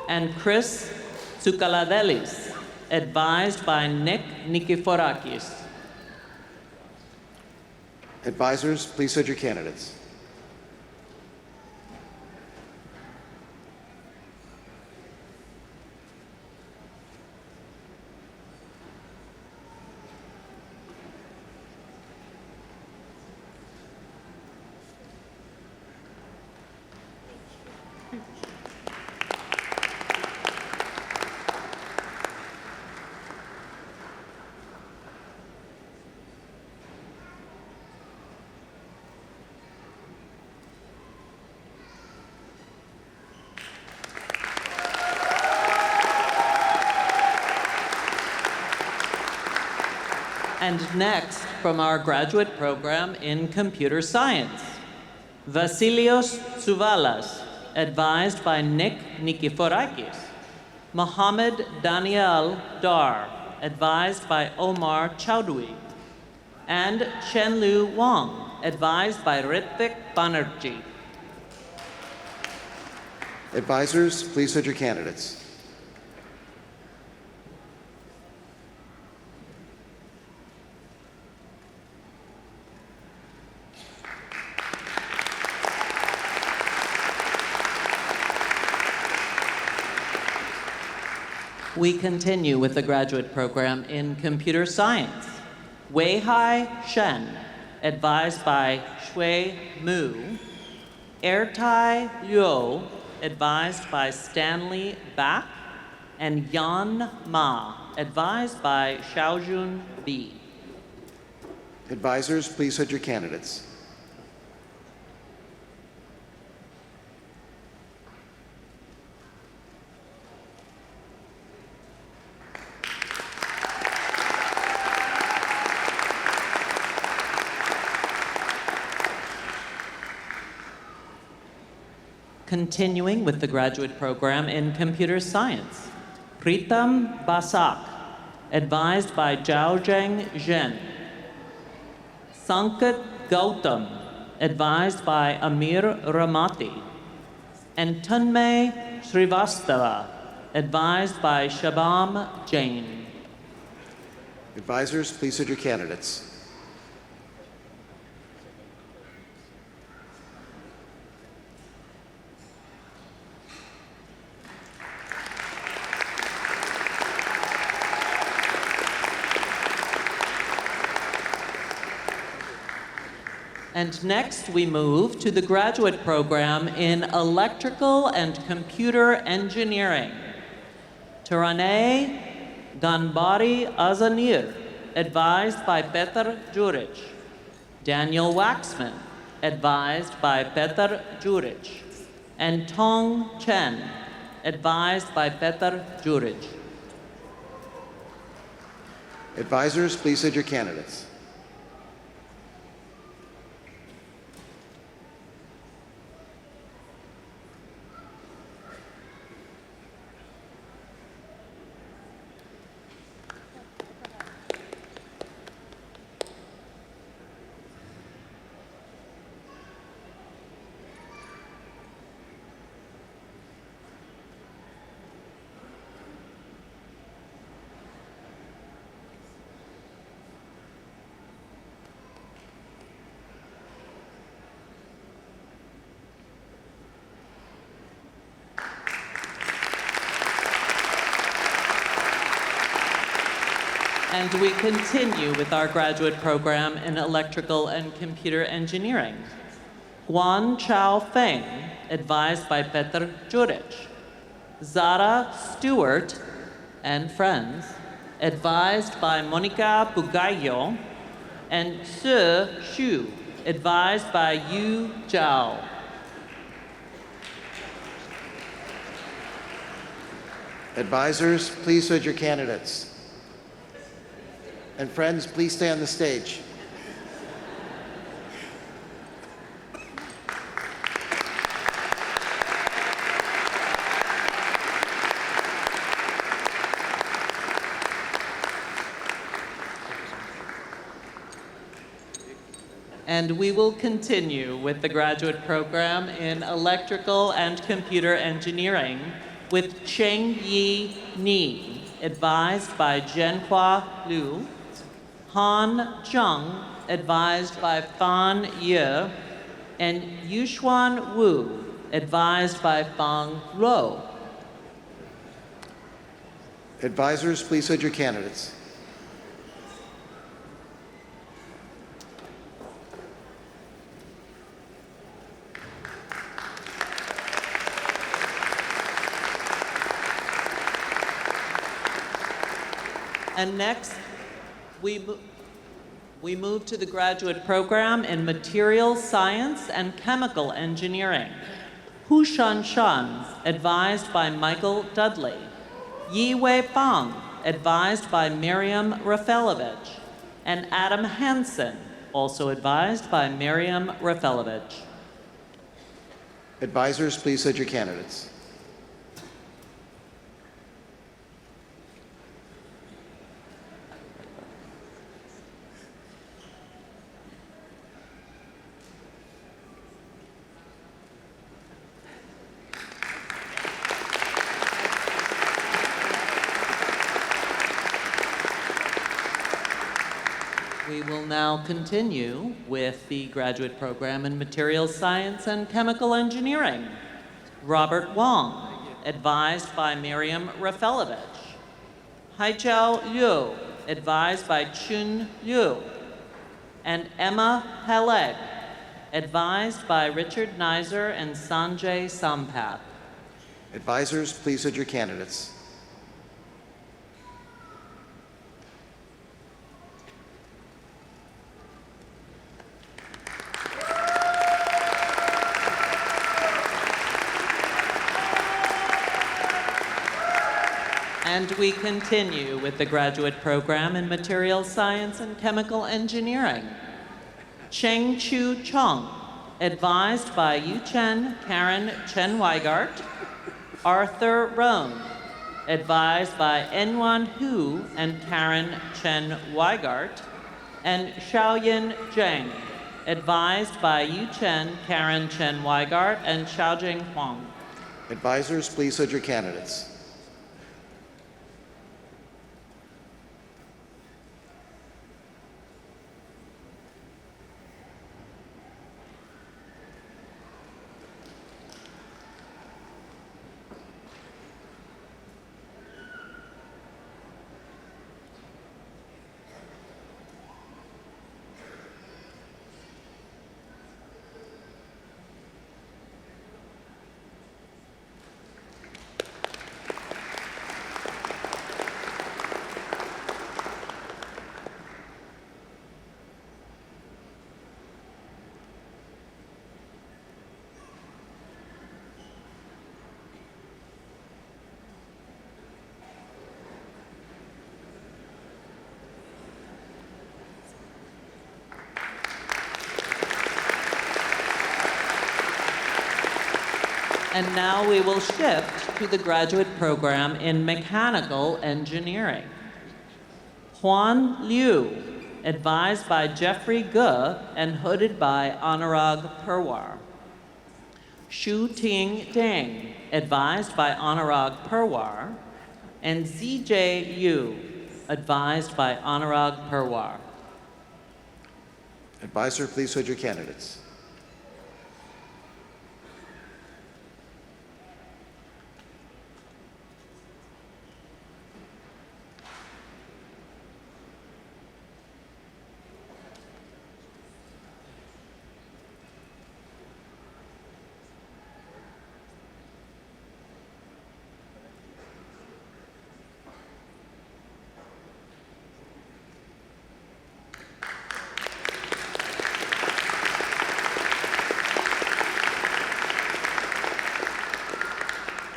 Speaker 1: And Chris Tsukaladelis, advised by Nick Nikiforakis.
Speaker 10: Advisors, please switch your candidates.
Speaker 1: And next, from our graduate program in computer science, Vasilios Tsouvalas, advised by Nick Nikiforakis. Mohammed Daniel Dar, advised by Omar Chowdhury. And Chenlu Wang, advised by Ritvik Banerjee.
Speaker 10: Advisors, please hood your candidates.
Speaker 1: We continue with the graduate program in computer science. Weihai Shen, advised by Shui Mu. Ertai Liu, advised by Stanley Bak. And Yan Ma, advised by Xiaojun Bi.
Speaker 10: Advisors, please hood your candidates.
Speaker 1: Continuing with the graduate program in computer science. Pritam Basak, advised by Zhaozheng Zhen. Sankat Gautam, advised by Amir Ramati. And Tanmay Srivastava, advised by Shabam Jain.
Speaker 10: Advisors, please hood your candidates.
Speaker 1: And next we move to the graduate program in electrical and computer engineering. Taraneh Ganbari Azanir, advised by Petr Juric. Daniel Waxman, advised by Petr Juric. And Tong Chen, advised by Petr Juric.
Speaker 10: Advisors, please hood your candidates.
Speaker 1: And we continue with our graduate program in electrical and computer engineering. Guan Chao Feng, advised by Petr Juric. Zara Stewart and friends, advised by Monica Bugayo. And Se Xu, advised by Yu Zhao.
Speaker 10: Advisors, please hood your candidates. And friends, please stay on the stage.
Speaker 1: And we will continue with the graduate program in electrical and computer engineering with Cheng Yi Ni, advised by Zhenhua Liu. Han Zheng, advised by Fan Ye. And Yuxuan Wu, advised by Fang Luo.
Speaker 10: Advisors, please hood your candidates.
Speaker 1: And next, we move to the graduate program in material science and chemical engineering. Hu Shan Shan, advised by Michael Dudley. Yi Wei Fang, advised by Miriam Rafelovich. And Adam Hansen, also advised by Miriam Rafelovich.
Speaker 10: Advisors, please hood your candidates.
Speaker 1: We will now continue with the graduate program in Materials Science and Chemical Engineering. Robert Wong, advised by Miriam Rafelovich. Haichao Liu, advised by Chun Liu. And Emma Haleg, advised by Richard Neiser and Sanjay Sampath.
Speaker 10: Advisors, please hood your candidates.
Speaker 1: And we continue with the graduate program in Materials Science and Chemical Engineering. Cheng Chu Chong, advised by Yu Chen Karen Chen Weigart. Arthur Rohn, advised by Enwan Hu and Karen Chen Weigart. And Xiaoyin Zheng, advised by Yu Chen Karen Chen Weigart and Xiaojing Huang.
Speaker 10: Advisors, please hood your candidates.
Speaker 1: And now we will shift to the graduate program in Mechanical Engineering. Huan Liu, advised by Jeffrey Ge and hooded by Anurag Purwar. Shu Ting Deng, advised by Anurag Purwar. And ZJ Yu, advised by Anurag Purwar.
Speaker 10: Advisor, please hood your candidates.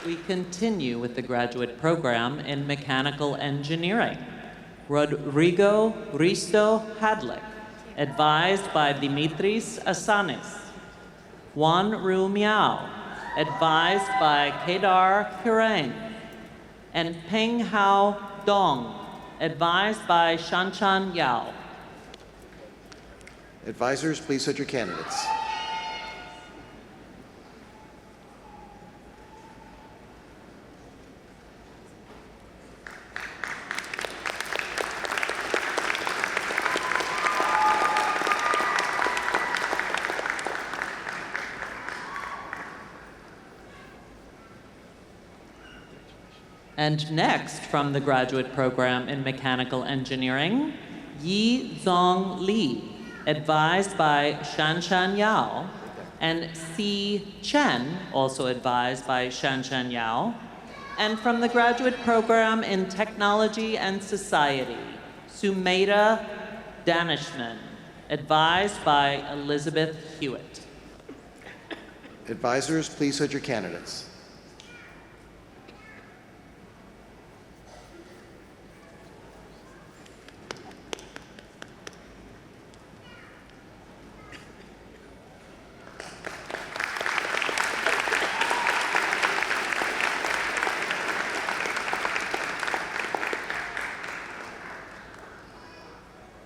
Speaker 1: We continue with the graduate program in Mechanical Engineering. Rodrigo Risto Hadlik, advised by Dimitris Asanis. Juan Ru Miao, advised by Kedar Kirain. And Peng Hao Dong, advised by Shanchan Yao.
Speaker 10: Advisors, please hood your candidates.
Speaker 1: And next, from the graduate program in Mechanical Engineering, Yi Zong Li, advised by Shanshan Yao, and Si Chen, also advised by Shanshan Yao. And from the graduate program in Technology and Society, Sumeda Danishman, advised by Elizabeth Hewitt.
Speaker 10: Advisors, please hood your candidates.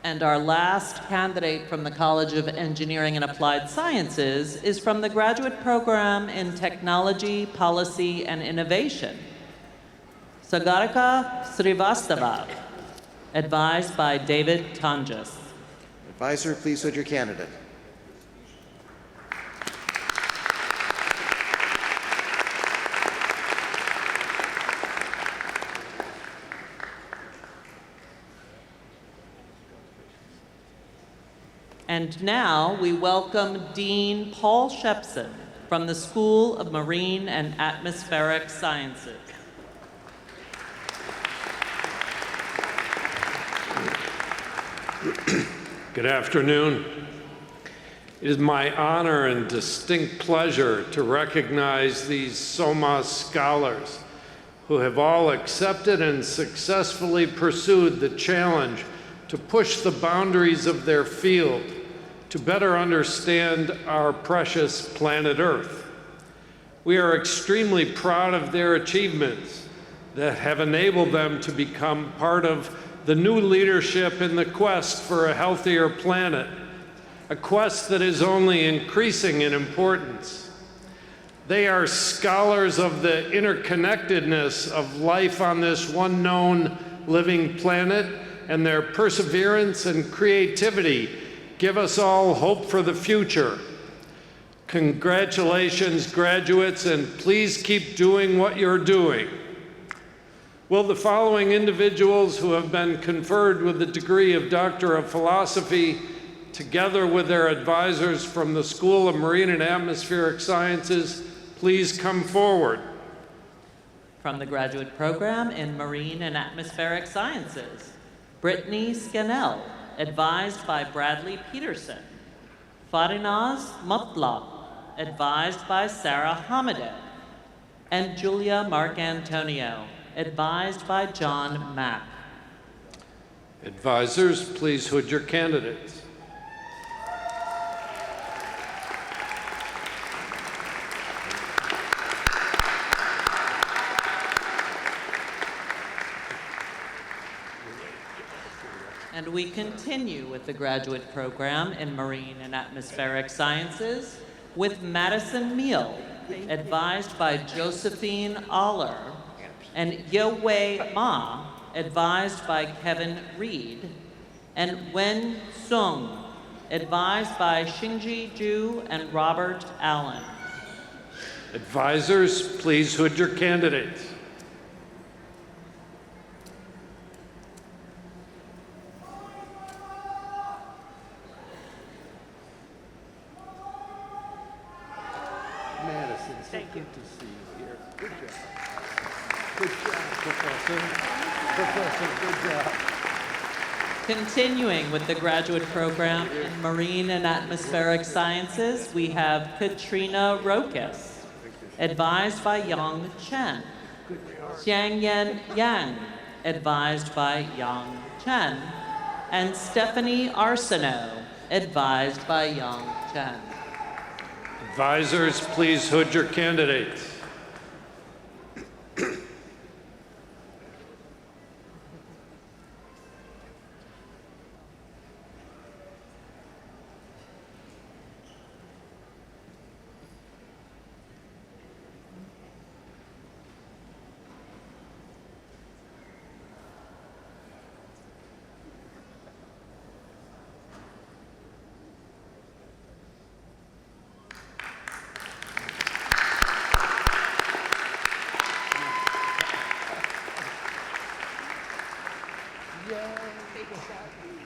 Speaker 1: And our last candidate from the College of Engineering and Applied Sciences is from the graduate program in Technology, Policy, and Innovation. Sagarika Srivastava, advised by David Tanjas.
Speaker 10: Advisor, please hood your candidate.
Speaker 1: And now we welcome Dean Paul Shepson from the School of Marine and Atmospheric Sciences.
Speaker 11: Good afternoon. It is my honor and distinct pleasure to recognize these SOMAS scholars who have all accepted and successfully pursued the challenge to push the boundaries of their field to better understand our precious planet Earth. We are extremely proud of their achievements that have enabled them to become part of the new leadership in the quest for a healthier planet, a quest that is only increasing in importance. They are scholars of the interconnectedness of life on this one known living planet, and their perseverance and creativity give us all hope for the future. Congratulations, graduates, and please keep doing what you're doing. Will the following individuals who have been conferred with the degree of Doctor of Philosophy, together with their advisors from the School of Marine and Atmospheric Sciences, please come forward?
Speaker 1: From the graduate program in Marine and Atmospheric Sciences, Brittany Scannell, advised by Bradley Peterson. Farinaz Mutlaq, advised by Sarah Hamadeh. And Julia Marcantonio, advised by John Mack.
Speaker 11: Advisors, please hood your candidates.
Speaker 1: And we continue with the graduate program in Marine and Atmospheric Sciences with Madison Meal, advised by Josephine Aller, and Yowei Ma, advised by Kevin Reed, and Wen Sung, advised by Xingji Zhu and Robert Allen.
Speaker 11: Advisors, please hood your candidates.
Speaker 12: Madison, so good to see you here. Good job. Good job, Professor. Professor, good job.
Speaker 1: Continuing with the graduate program in Marine and Atmospheric Sciences, we have Katrina Rokas, advised by Yang Chen. Xiangyan Yang, advised by Yang Chen. And Stephanie Arsenault, advised by Yang Chen.
Speaker 11: Advisors, please hood your candidates.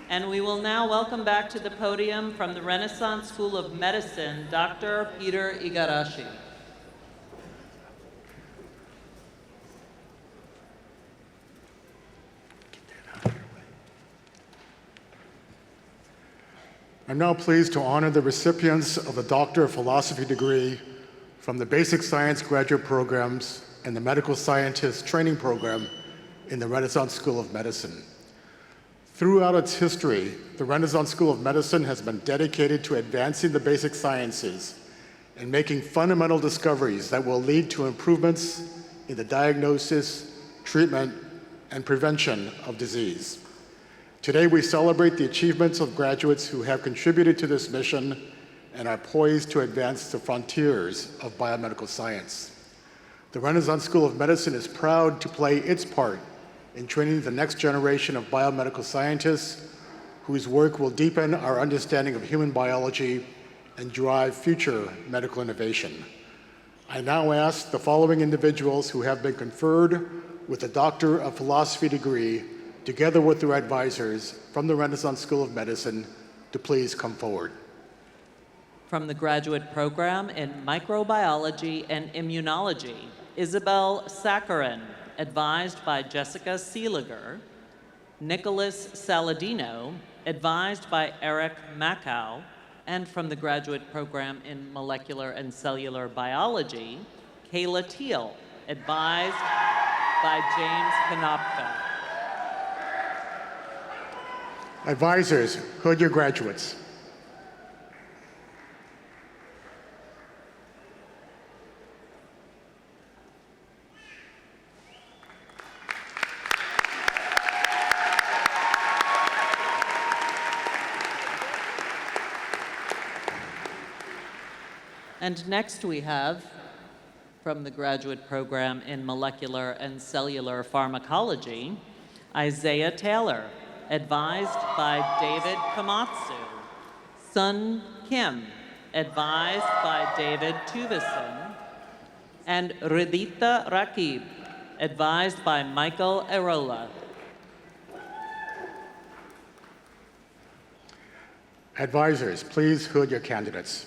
Speaker 1: And we will now welcome back to the podium from the Renaissance School of Medicine, Dr. Peter Igarashi.
Speaker 7: I'm now pleased to honor the recipients of the Doctor of Philosophy degree from the Basic Science graduate programs and the Medical Scientist training program in the Renaissance School of Medicine. Throughout its history, the Renaissance School of Medicine has been dedicated to advancing the basic sciences and making fundamental discoveries that will lead to improvements in the diagnosis, treatment, and prevention of disease. Today, we celebrate the achievements of graduates who have contributed to this mission and are poised to advance the frontiers of biomedical science. The Renaissance School of Medicine is proud to play its part in training the next generation of biomedical scientists whose work will deepen our understanding of human biology and drive future medical innovation. I now ask the following individuals who have been conferred with the Doctor of Philosophy degree, together with their advisors from the Renaissance School of Medicine, to please come forward.
Speaker 1: From the graduate program in Microbiology and Immunology, Isabel Saccharin, advised by Jessica Seeliger. Nicholas Saladino, advised by Eric Macau. And from the graduate program in Molecular and Cellular Biology, Kayla Teal, advised by James Konopka.
Speaker 7: Advisors, who are your graduates?
Speaker 1: And next we have, from the graduate program in Molecular and Cellular Pharmacology, Isaiah Taylor, advised by David Komatsu. Sun Kim, advised by David Tuvison. And Ridita Rakib, advised by Michael Arola.
Speaker 7: Advisors, please who are your candidates?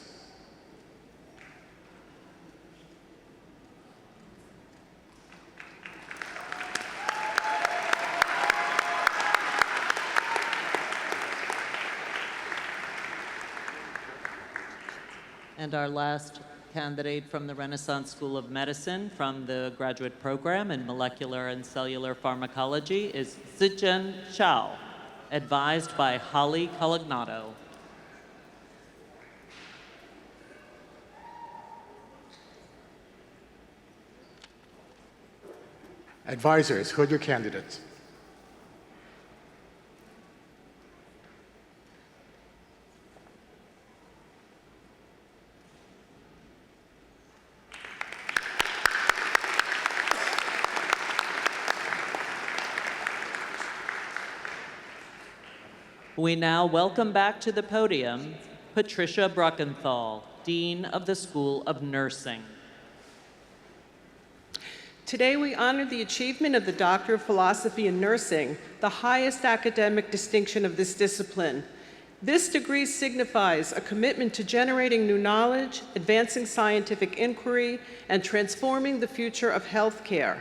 Speaker 1: And our last candidate from the Renaissance School of Medicine from the graduate program in Molecular and Cellular Pharmacology is Zichen Chao, advised by Holly Colagnato.
Speaker 7: Advisors, who are your candidates?
Speaker 1: We now welcome back to the podium Patricia Bruckenthal, Dean of the School of Nursing.
Speaker 13: Today we honor the achievement of the Doctor of Philosophy in Nursing, the highest academic distinction of this discipline. This degree signifies a commitment to generating new knowledge, advancing scientific inquiry, and transforming the future of healthcare.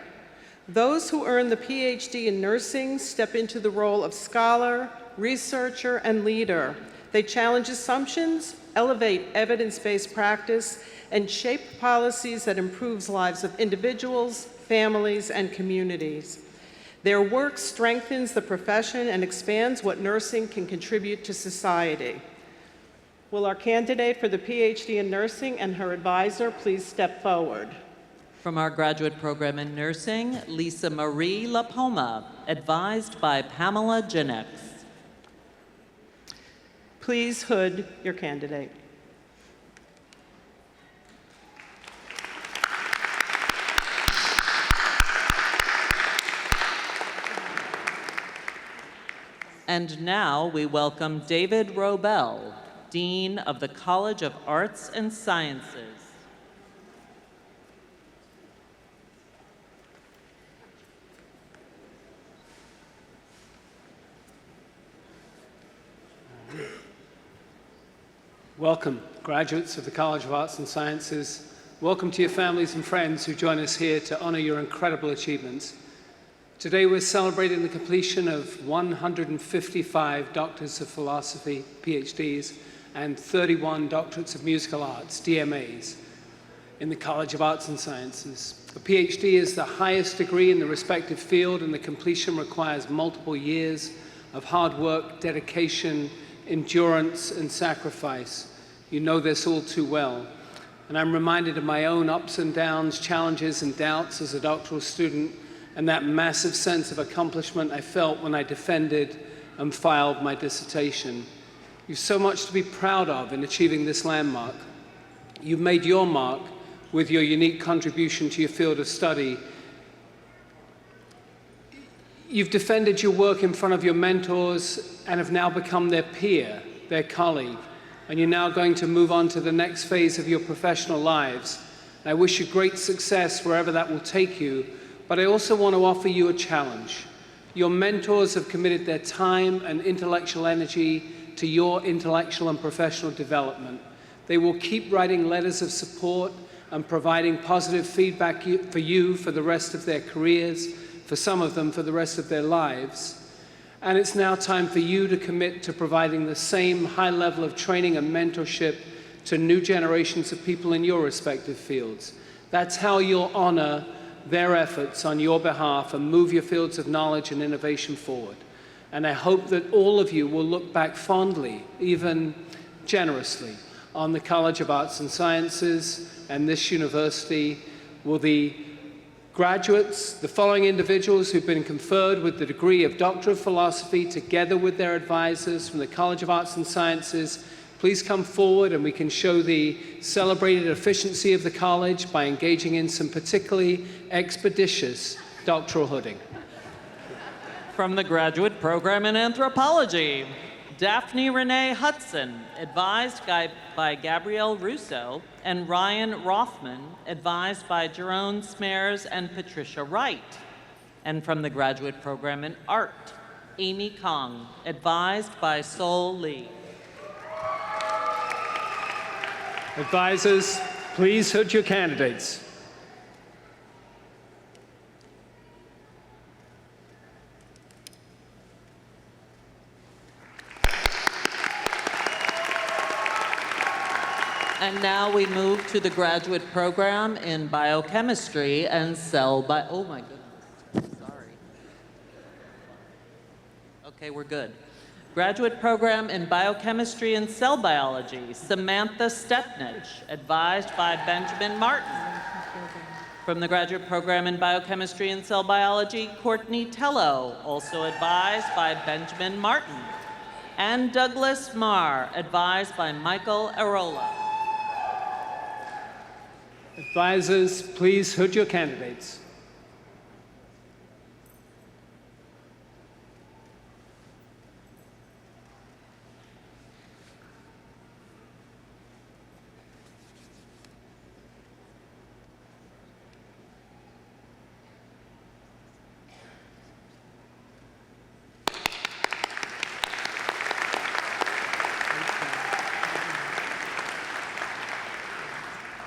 Speaker 13: Those who earn the PhD in nursing step into the role of scholar, researcher, and leader. They challenge assumptions, elevate evidence-based practice, and shape policies that improves lives of individuals, families, and communities. Their work strengthens the profession and expands what nursing can contribute to society. Will our candidate for the PhD in nursing and her advisor please step forward?
Speaker 1: From our graduate program in nursing, Lisa Marie LaPoma, advised by Pamela Genex.
Speaker 13: Please hood your candidate.
Speaker 1: And now we welcome David Robel, Dean of the College of Arts and Sciences.
Speaker 14: Welcome, graduates of the College of Arts and Sciences. Welcome to your families and friends who join us here to honor your incredible achievements. Today we're celebrating the completion of 155 Doctors of Philosophy, PhDs, and 31 Doctorates of Musical Arts, DMAs, in the College of Arts and Sciences. A PhD is the highest degree in the respective field, and the completion requires multiple years of hard work, dedication, endurance, and sacrifice. You know this all too well. And I'm reminded of my own ups and downs, challenges and doubts as a doctoral student, and that massive sense of accomplishment I felt when I defended and filed my dissertation. You've so much to be proud of in achieving this landmark. You've made your mark with your unique contribution to your field of study. You've defended your work in front of your mentors and have now become their peer, their colleague, and you're now going to move on to the next phase of your professional lives. And I wish you great success wherever that will take you, but I also want to offer you a challenge. Your mentors have committed their time and intellectual energy to your intellectual and professional development. They will keep writing letters of support and providing positive feedback for you for the rest of their careers, for some of them for the rest of their lives. And it's now time for you to commit to providing the same high level of training and mentorship to new generations of people in your respective fields. That's how you'll honor their efforts on your behalf and move your fields of knowledge and innovation forward. And I hope that all of you will look back fondly, even generously, on the College of Arts and Sciences and this university. Will the graduates, the following individuals who've been conferred with the degree of Doctor of Philosophy, together with their advisors from the College of Arts and Sciences, please come forward and we can show the celebrated efficiency of the college by engaging in some particularly expeditious doctoral hooding.
Speaker 1: From the graduate program in anthropology, Daphne Renee Hudson, advised by Gabrielle Russo, and Ryan Rothman, advised by Jerome Smares and Patricia Wright. And from the graduate program in art, Amy Kong, advised by Sol Lee.
Speaker 14: Advisors, please hood your candidates.
Speaker 1: And now we move to the graduate program in biochemistry and oh my goodness, sorry. Okay, we're good. Graduate program in biochemistry and cell biology, Samantha Stepnich, advised by Benjamin Martin. From the graduate program in biochemistry and cell biology, Courtney Tello, also advised by Benjamin Martin. And Douglas Marr, advised by Michael Arola.
Speaker 14: Advisors, please hood your candidates.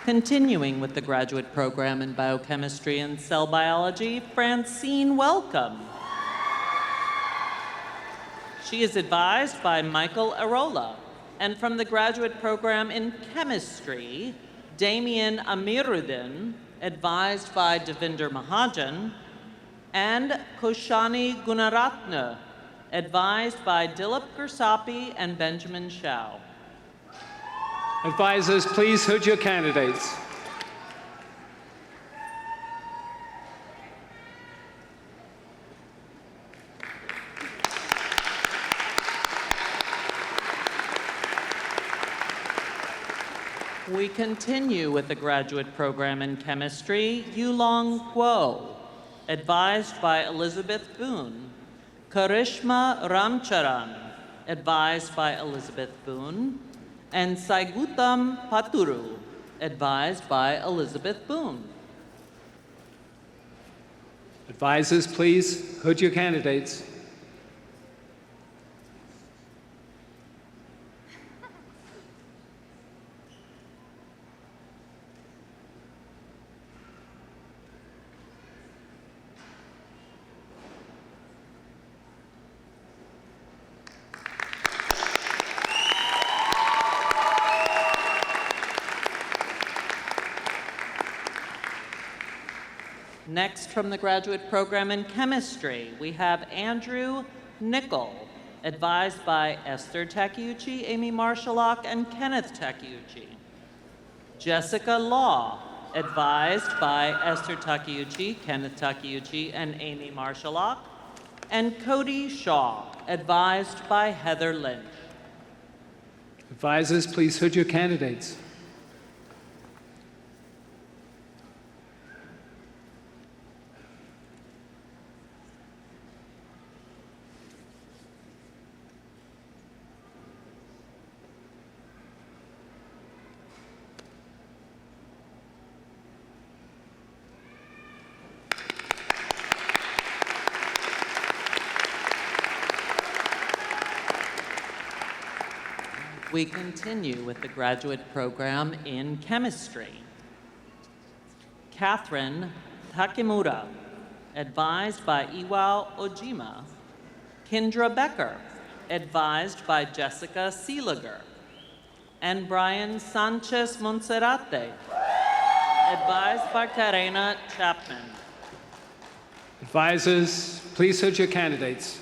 Speaker 1: Continuing with the graduate program in biochemistry and cell biology, Francine Welcome. She is advised by Michael Arola. And from the graduate program in chemistry, Damien Amiruddin, advised by Devinder Mahajan, and Koshani Gunaratne, advised by Dilip Gursapi and Benjamin Shao.
Speaker 14: Advisors, please hood your candidates.
Speaker 1: We continue with the graduate program in chemistry, Yulong Kuo, advised by Elizabeth Boone. Karishma Ramcharan, advised by Elizabeth Boone. And Saigutam Paturu, advised by Elizabeth Boone.
Speaker 14: Advisors, please hood your candidates.
Speaker 1: Next, from the graduate program in chemistry, we have Andrew Nickel, advised by Esther Takeuchi, Amy Marshallock, and Kenneth Takeuchi. Jessica Law, advised by Esther Takeuchi, Kenneth Takeuchi, and Amy Marshallock. And Cody Shaw, advised by Heather Lynch.
Speaker 14: Advisors, please hood your candidates.
Speaker 1: We continue with the graduate program in chemistry. Catherine Takemura, advised by Iwao Ojima. Kendra Becker, advised by Jessica Seeliger. And Brian Sanchez Monserrate, advised by Karina Chapman.
Speaker 14: Advisors, please hood your candidates.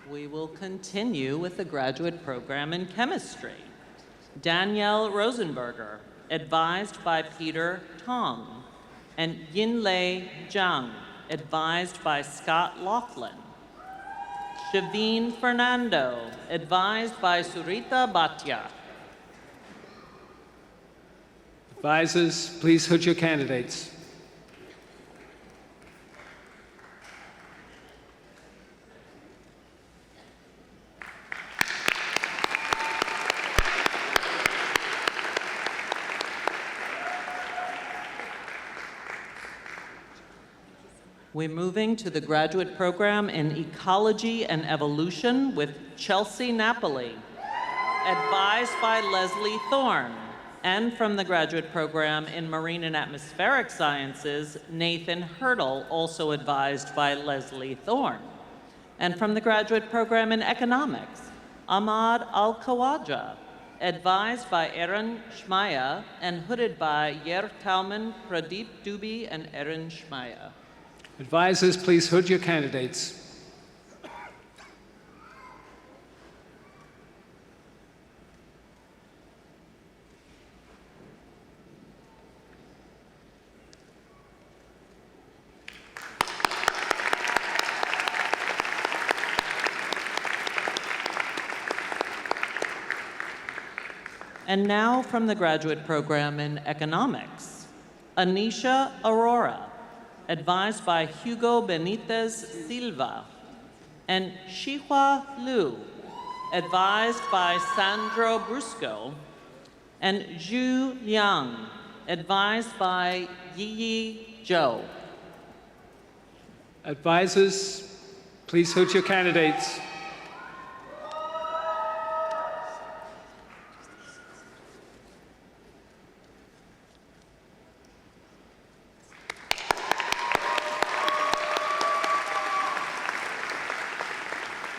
Speaker 1: We will continue with the graduate program in chemistry. Danielle Rosenberger, advised by Peter Tong. And Yinlei Zhang, advised by Scott Laughlin. Shaveen Fernando, advised by Surita Bhatia.
Speaker 14: Advisors, please hood your candidates.
Speaker 1: We're moving to the graduate program in Ecology and Evolution with Chelsea Napoli, advised by Leslie Thorne. And from the graduate program in Marine and Atmospheric Sciences, Nathan Hurdle, also advised by Leslie Thorne. And from the graduate program in Economics, Ahmad Al-Khawaja, advised by Erin Shmaya and hooded by Yer Talman, Pradeep Dubey, and Erin Shmaya.
Speaker 14: Advisors, please hood your candidates.
Speaker 1: And now from the graduate program in Economics, Anisha Aurora, advised by Hugo Benitez Silva, and Shihua Liu, advised by Sandro Brusco, and Zhu Yang, advised by Yi Zhou.
Speaker 14: Advisors, please hood your candidates.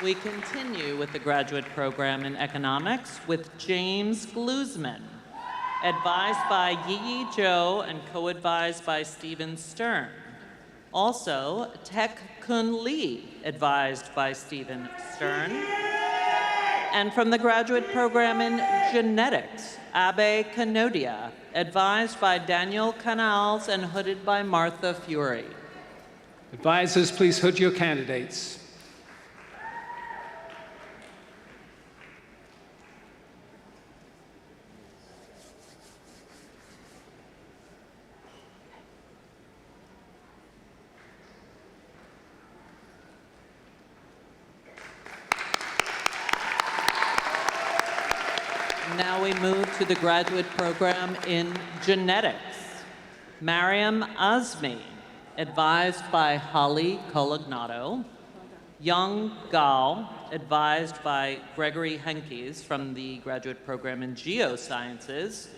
Speaker 1: We continue with the graduate program in economics with James Glusman, advised by Yi Zhou and co-advised by Stephen Stern. Also, Tek Kun Lee, advised by Stephen Stern. And from the graduate program in genetics, Abe Kanodia, advised by Daniel Canals and hooded by Martha Fury.
Speaker 14: Advisors, please hood your candidates.
Speaker 1: Now we move to the graduate program in genetics. Mariam Azmi, advised by Holly Colagnato. Young Gao, advised by Gregory Henkes from the graduate program in geosciences.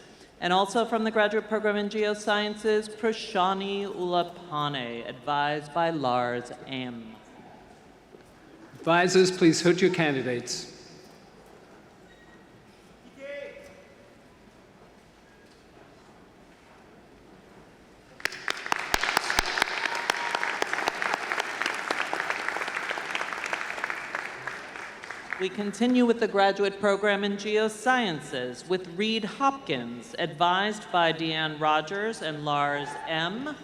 Speaker 1: And also from the graduate program in geosciences, Prashani Ulapane, advised by Lars M.
Speaker 14: Advisors, please hood your candidates.
Speaker 1: We continue with the graduate program in geosciences with Reed Hopkins, advised by Deanne Rogers and Lars M.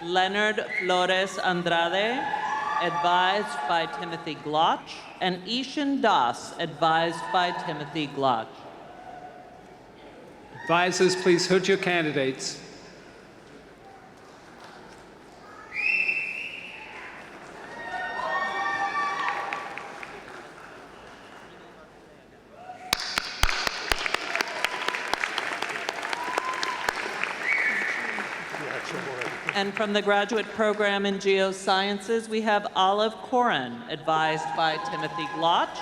Speaker 1: Leonard Flores Andrade, advised by Timothy Glotch, and Ishan Das, advised by Timothy Glotch.
Speaker 14: Advisors, please hood your candidates.
Speaker 1: And from the graduate program in geosciences, we have Olive Corin, advised by Timothy Glotch.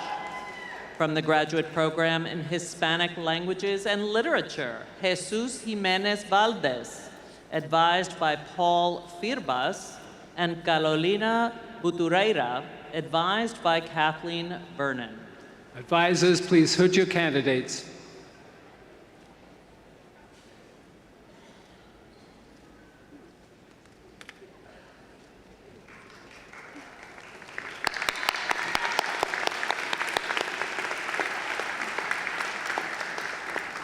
Speaker 1: From the graduate program in Hispanic languages and literature, Jesus Jimenez Valdez, advised by Paul Firbas, and Carolina Butureira, advised by Kathleen Vernon.
Speaker 14: Advisors, please hood your candidates.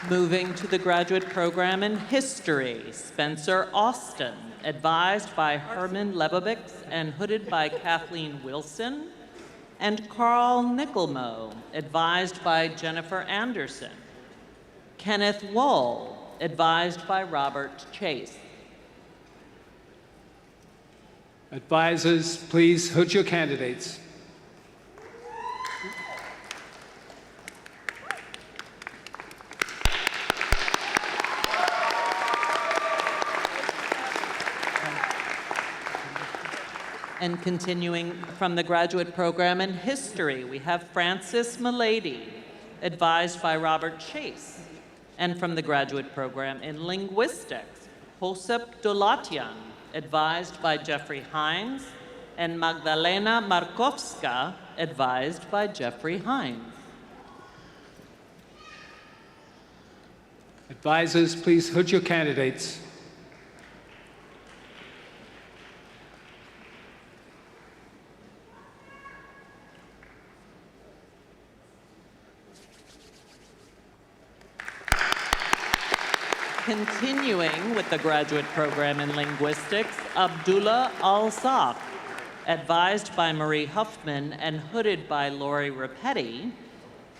Speaker 1: Moving to the graduate program in history, Spencer Austin, advised by Herman Lebovitz and hooded by Kathleen Wilson, and Carl Nickelmo, advised by Jennifer Anderson. Kenneth Wohl, advised by Robert Chase.
Speaker 14: Advisors, please hood your candidates.
Speaker 1: And continuing from the graduate program in history, we have Francis Milady, advised by Robert Chase. And from the graduate program in linguistics, Josep Dolatian, advised by Jeffrey Hines, and Magdalena Markowska, advised by Jeffrey Hines.
Speaker 14: Advisors, please hood your candidates.
Speaker 1: Continuing with the graduate program in linguistics, Abdullah Al-Saf, advised by Marie Huffman and hooded by Lori Rapetti,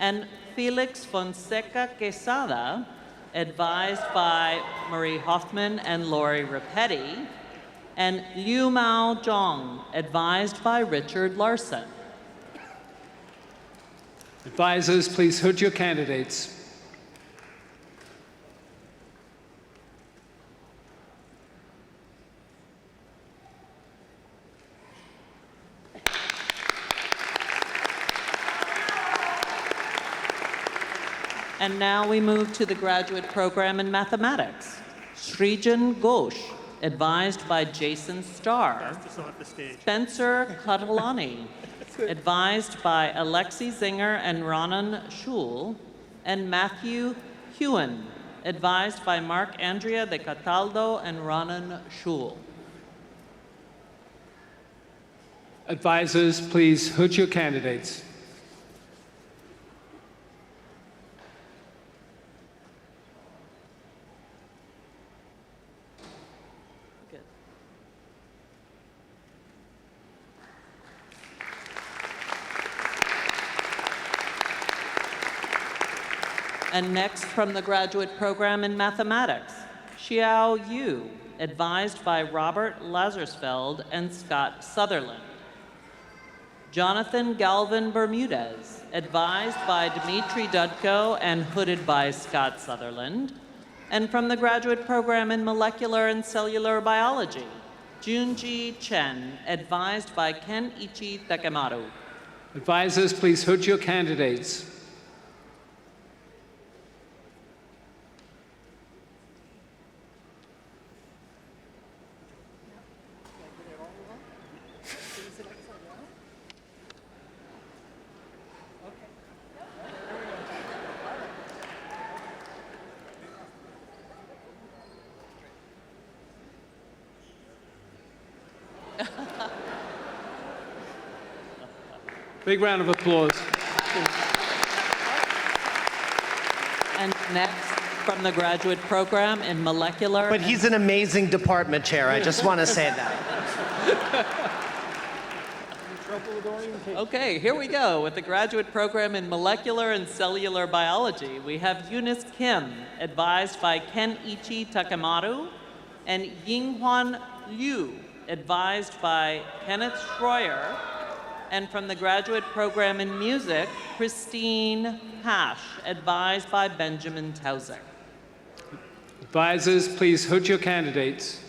Speaker 1: and Felix Fonseca Quesada, advised by Marie Hoffman and Lori Rapetti, and Liu Mao Zhong, advised by Richard Larson.
Speaker 14: Advisors, please hood your candidates.
Speaker 1: And now we move to the graduate program in mathematics. Srijan Ghosh, advised by Jason Starr. Spencer Catalani, advised by Alexi Zinger and Ronan Schul. And Matthew Hewen, advised by Mark Andrea de Cataldo and Ronan Schul.
Speaker 14: Advisors, please hood your candidates.
Speaker 1: And next, from the graduate program in mathematics, Xiao Yu, advised by Robert Lazarsfeld and Scott Sutherland. Jonathan Galvin Bermudez, advised by Dmitry Dudko and hooded by Scott Sutherland. And from the graduate program in molecular and cellular biology, Junji Chen, advised by Kenichi Takemaru.
Speaker 14: Advisors, please hood your candidates. Big round of applause.
Speaker 1: And next, from the graduate program in molecular.
Speaker 5: But he's an amazing department chair. I just want to say that.
Speaker 1: Okay, here we go with the graduate program in molecular and cellular biology. We have Eunice Kim, advised by Kenichi Takemaru, and Yinghwan Liu, advised by Kenneth Schroyer. And from the graduate program in music, Christine Hash, advised by Benjamin Tauzik.
Speaker 14: Advisors, please hood your candidates.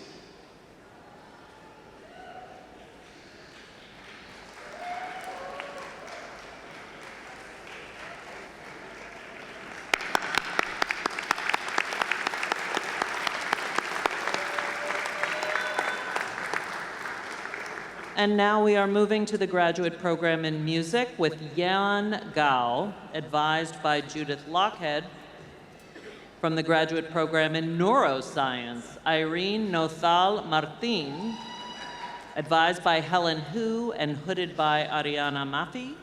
Speaker 1: And now we are moving to the graduate program in music with Yan Gao, advised by Judith Lockhead. From the graduate program in neuroscience, Irene Nothal Martin, advised by Helen Hu and hooded by Ariana Mafi.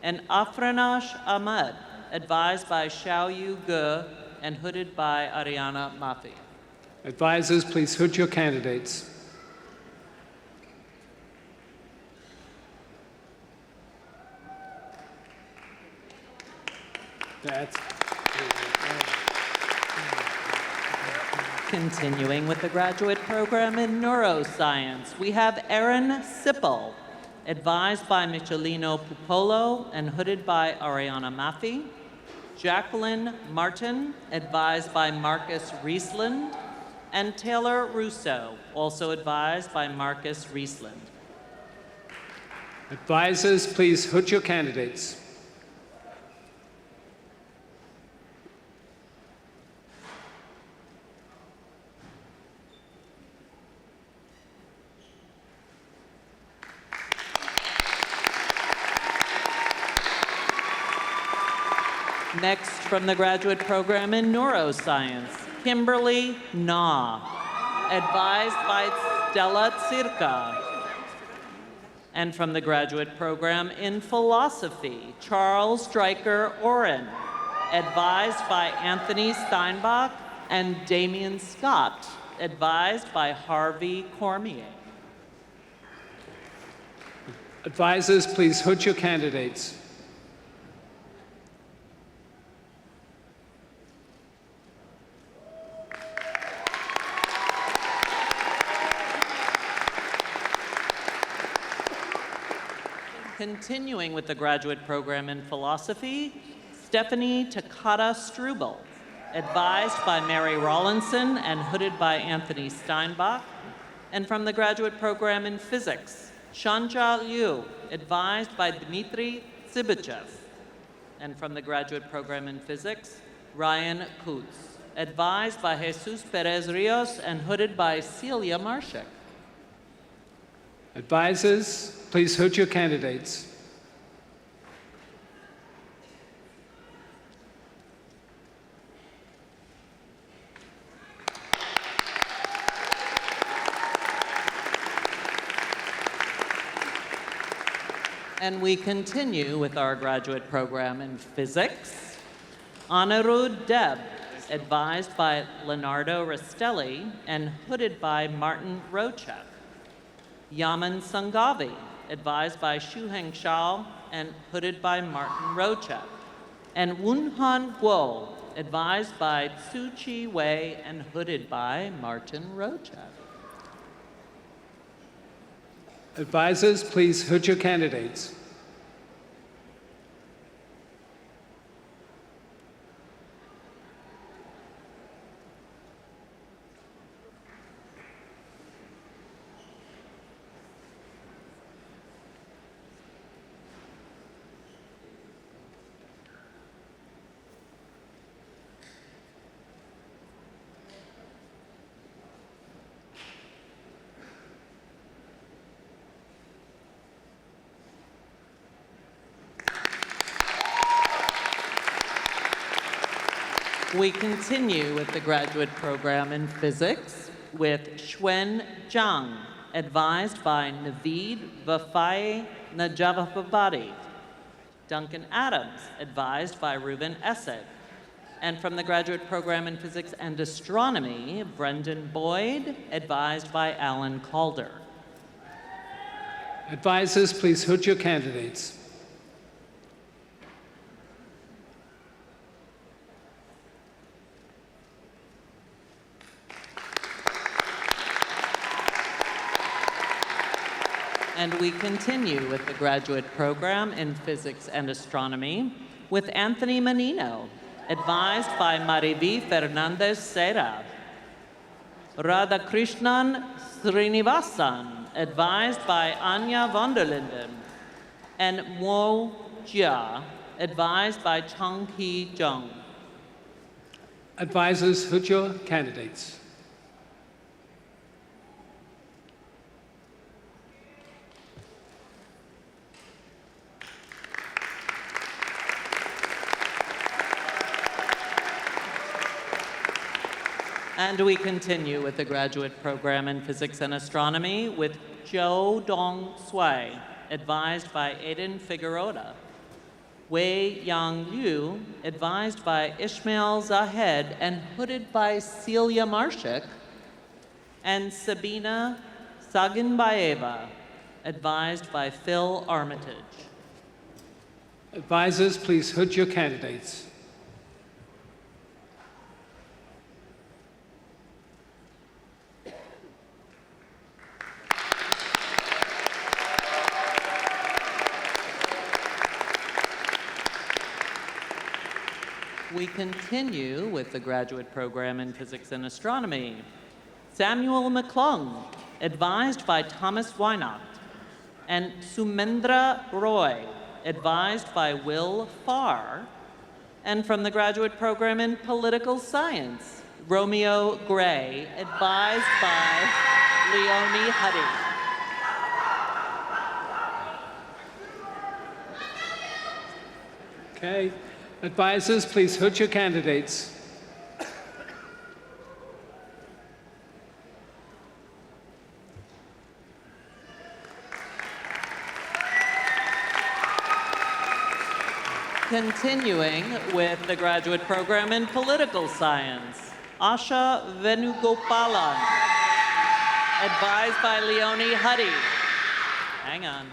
Speaker 1: And Afranash Ahmad, advised by Xiaoyu Ge and hooded by Ariana Mafi.
Speaker 14: Advisors, please hood your candidates. That's
Speaker 1: Continuing with the graduate program in neuroscience, we have Erin Sippel, advised by Michelino Pupolo and hooded by Ariana Mafi. Jacqueline Martin, advised by Marcus Riesland. And Taylor Russo, also advised by Marcus Riesland.
Speaker 14: Advisors, please hood your candidates.
Speaker 1: Next, from the graduate program in neuroscience, Kimberly Na, advised by Stella Tsirka. And from the graduate program in philosophy, Charles Stryker Oren, advised by Anthony Steinbach and Damian Scott, advised by Harvey Cormier.
Speaker 14: Advisors, please hood your candidates.
Speaker 1: Continuing with the graduate program in philosophy, Stephanie Takata Struble, advised by Mary Rawlinson and hooded by Anthony Steinbach. And from the graduate program in physics, Shanja Liu, advised by Dmitry Tsibichev. And from the graduate program in physics, Ryan Kutz, advised by Jesus Perez Rios and hooded by Celia Marshak.
Speaker 14: Advisors, please hood your candidates.
Speaker 1: And we continue with our graduate program in physics. Anirudh Deb, advised by Leonardo Rastelli and hooded by Martin Rochek. Yaman Sanghavi, advised by Shuheng Shao and hooded by Martin Rochek. And Wunhan Guo, advised by Tsu Chi Wei and hooded by Martin Rochek.
Speaker 14: Advisors, please hood your candidates.
Speaker 1: We continue with the graduate program in physics with Xuan Zhang, advised by Naveed Vafai Najavabadi. Duncan Adams, advised by Ruben Essed. And from the graduate program in physics and astronomy, Brendan Boyd, advised by Alan Calder.
Speaker 14: Advisors, please hood your candidates.
Speaker 1: And we continue with the graduate program in physics and astronomy with Anthony Menino, advised by Marivi Fernandez Serra. Radhakrishnan Srinivasan, advised by Anya von der Linden. And Mo Jia, advised by Chang Hee Jung.
Speaker 14: Advisors, hood your candidates.
Speaker 1: And we continue with the graduate program in physics and astronomy with Zhou Dong Sui, advised by Aiden Figueroa. Wei Yang Liu, advised by Ishmael Zahed and hooded by Celia Marshik. And Sabina Saginbayeva, advised by Phil Armitage.
Speaker 14: Advisors, please hood your candidates.
Speaker 1: We continue with the graduate program in physics and astronomy. Samuel McClung, advised by Thomas Weinacht. And Sumendra Roy, advised by Will Farr. And from the graduate program in political science, Romeo Gray, advised by Leonie Huddy.
Speaker 14: Okay. Advisors, please hood your candidates.
Speaker 1: Continuing with the graduate program in political science, Asha Venugopalan, advised by Leonie Huddy. Hang on.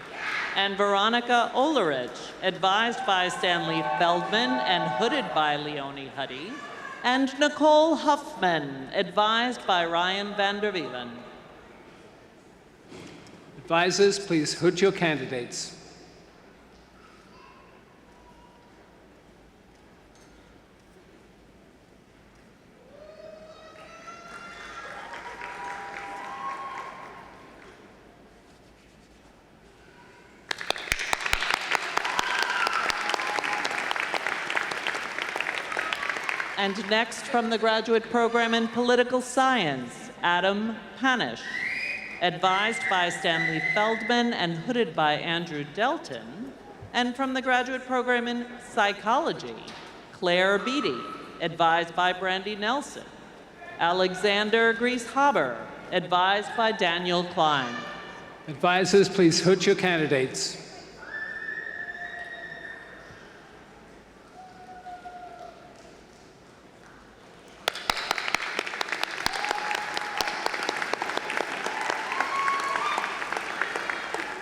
Speaker 1: And Veronica Olerich, advised by Stanley Feldman and hooded by Leonie Huddy. And Nicole Huffman, advised by Ryan Vandervelen.
Speaker 14: Advisors, please hood your candidates.
Speaker 1: And next from the graduate program in political science, Adam Panish, advised by Stanley Feldman and hooded by Andrew Delton. And from the graduate program in psychology, Claire Beatty, advised by Brandy Nelson. Alexander Grieshaber, advised by Daniel Klein.
Speaker 14: Advisors, please hood your candidates.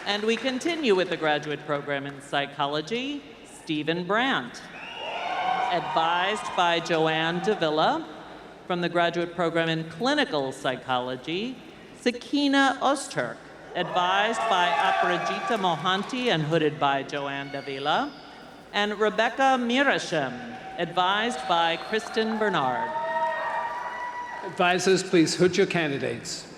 Speaker 1: And we continue with the graduate program in psychology, Stephen Brandt, advised by Joanne Davila. From the graduate program in clinical psychology, Sakina Osterk, advised by Aparajita Mohanty and hooded by Joanne Davila. And Rebecca Mirashem, advised by Kristen Bernard.
Speaker 14: Advisors, please hood your candidates.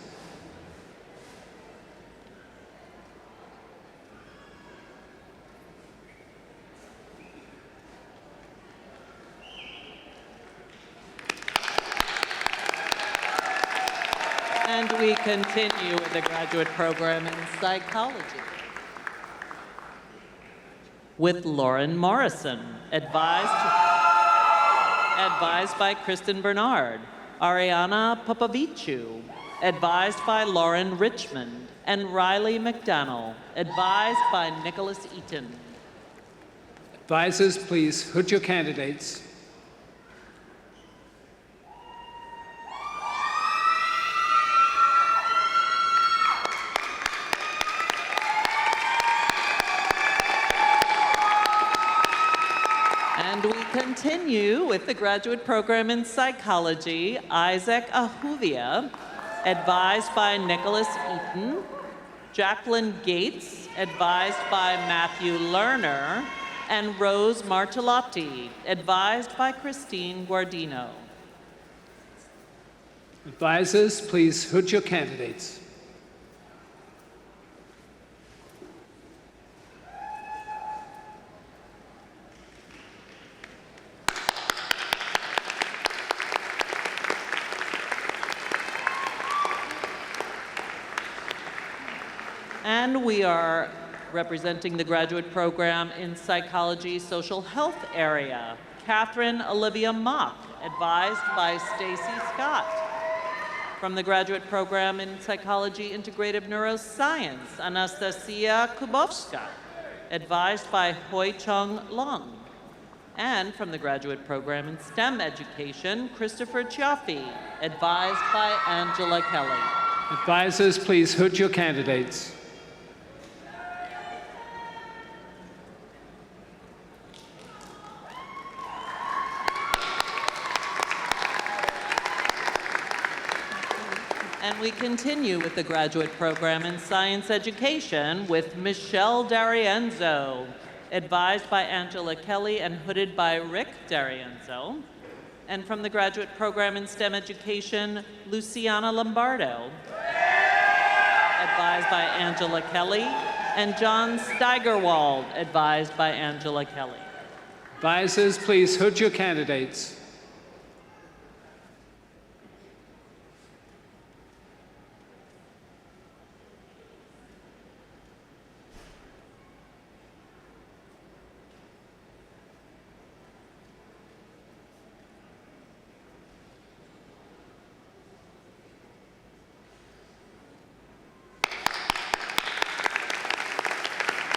Speaker 1: And we continue with the graduate program in psychology with Lauren Morrison, advised by Kristen Bernard. Ariana Popovicu, advised by Lauren Richmond. And Riley McDonnell, advised by Nicholas Eaton.
Speaker 14: Advisors, please hood your candidates.
Speaker 1: And we continue with the graduate program in psychology, Isaac Ahuvia, advised by Nicholas Eaton. Jacqueline Gates, advised by Matthew Lerner. And Rose Martellotti, advised by Christine Guardino.
Speaker 14: Advisors, please hood your candidates.
Speaker 1: And we are representing the graduate program in psychology, social health area, Catherine Olivia Mock, advised by Stacy Scott. From the graduate program in Psychology Integrative Neuroscience, Anastasia Kubovska, advised by Hoi Chung Long. And from the graduate program in STEM Education, Christopher Chiaffi, advised by Angela Kelly.
Speaker 14: Advisors, please hood your candidates.
Speaker 1: And we continue with the graduate program in Science Education with Michelle D'Arienzo, advised by Angela Kelly and hooded by Rick D'Arienzo. And from the graduate program in STEM Education, Luciana Lombardo, advised by Angela Kelly, and John Steigerwald, advised by Angela Kelly.
Speaker 14: Advisors, please hood your candidates.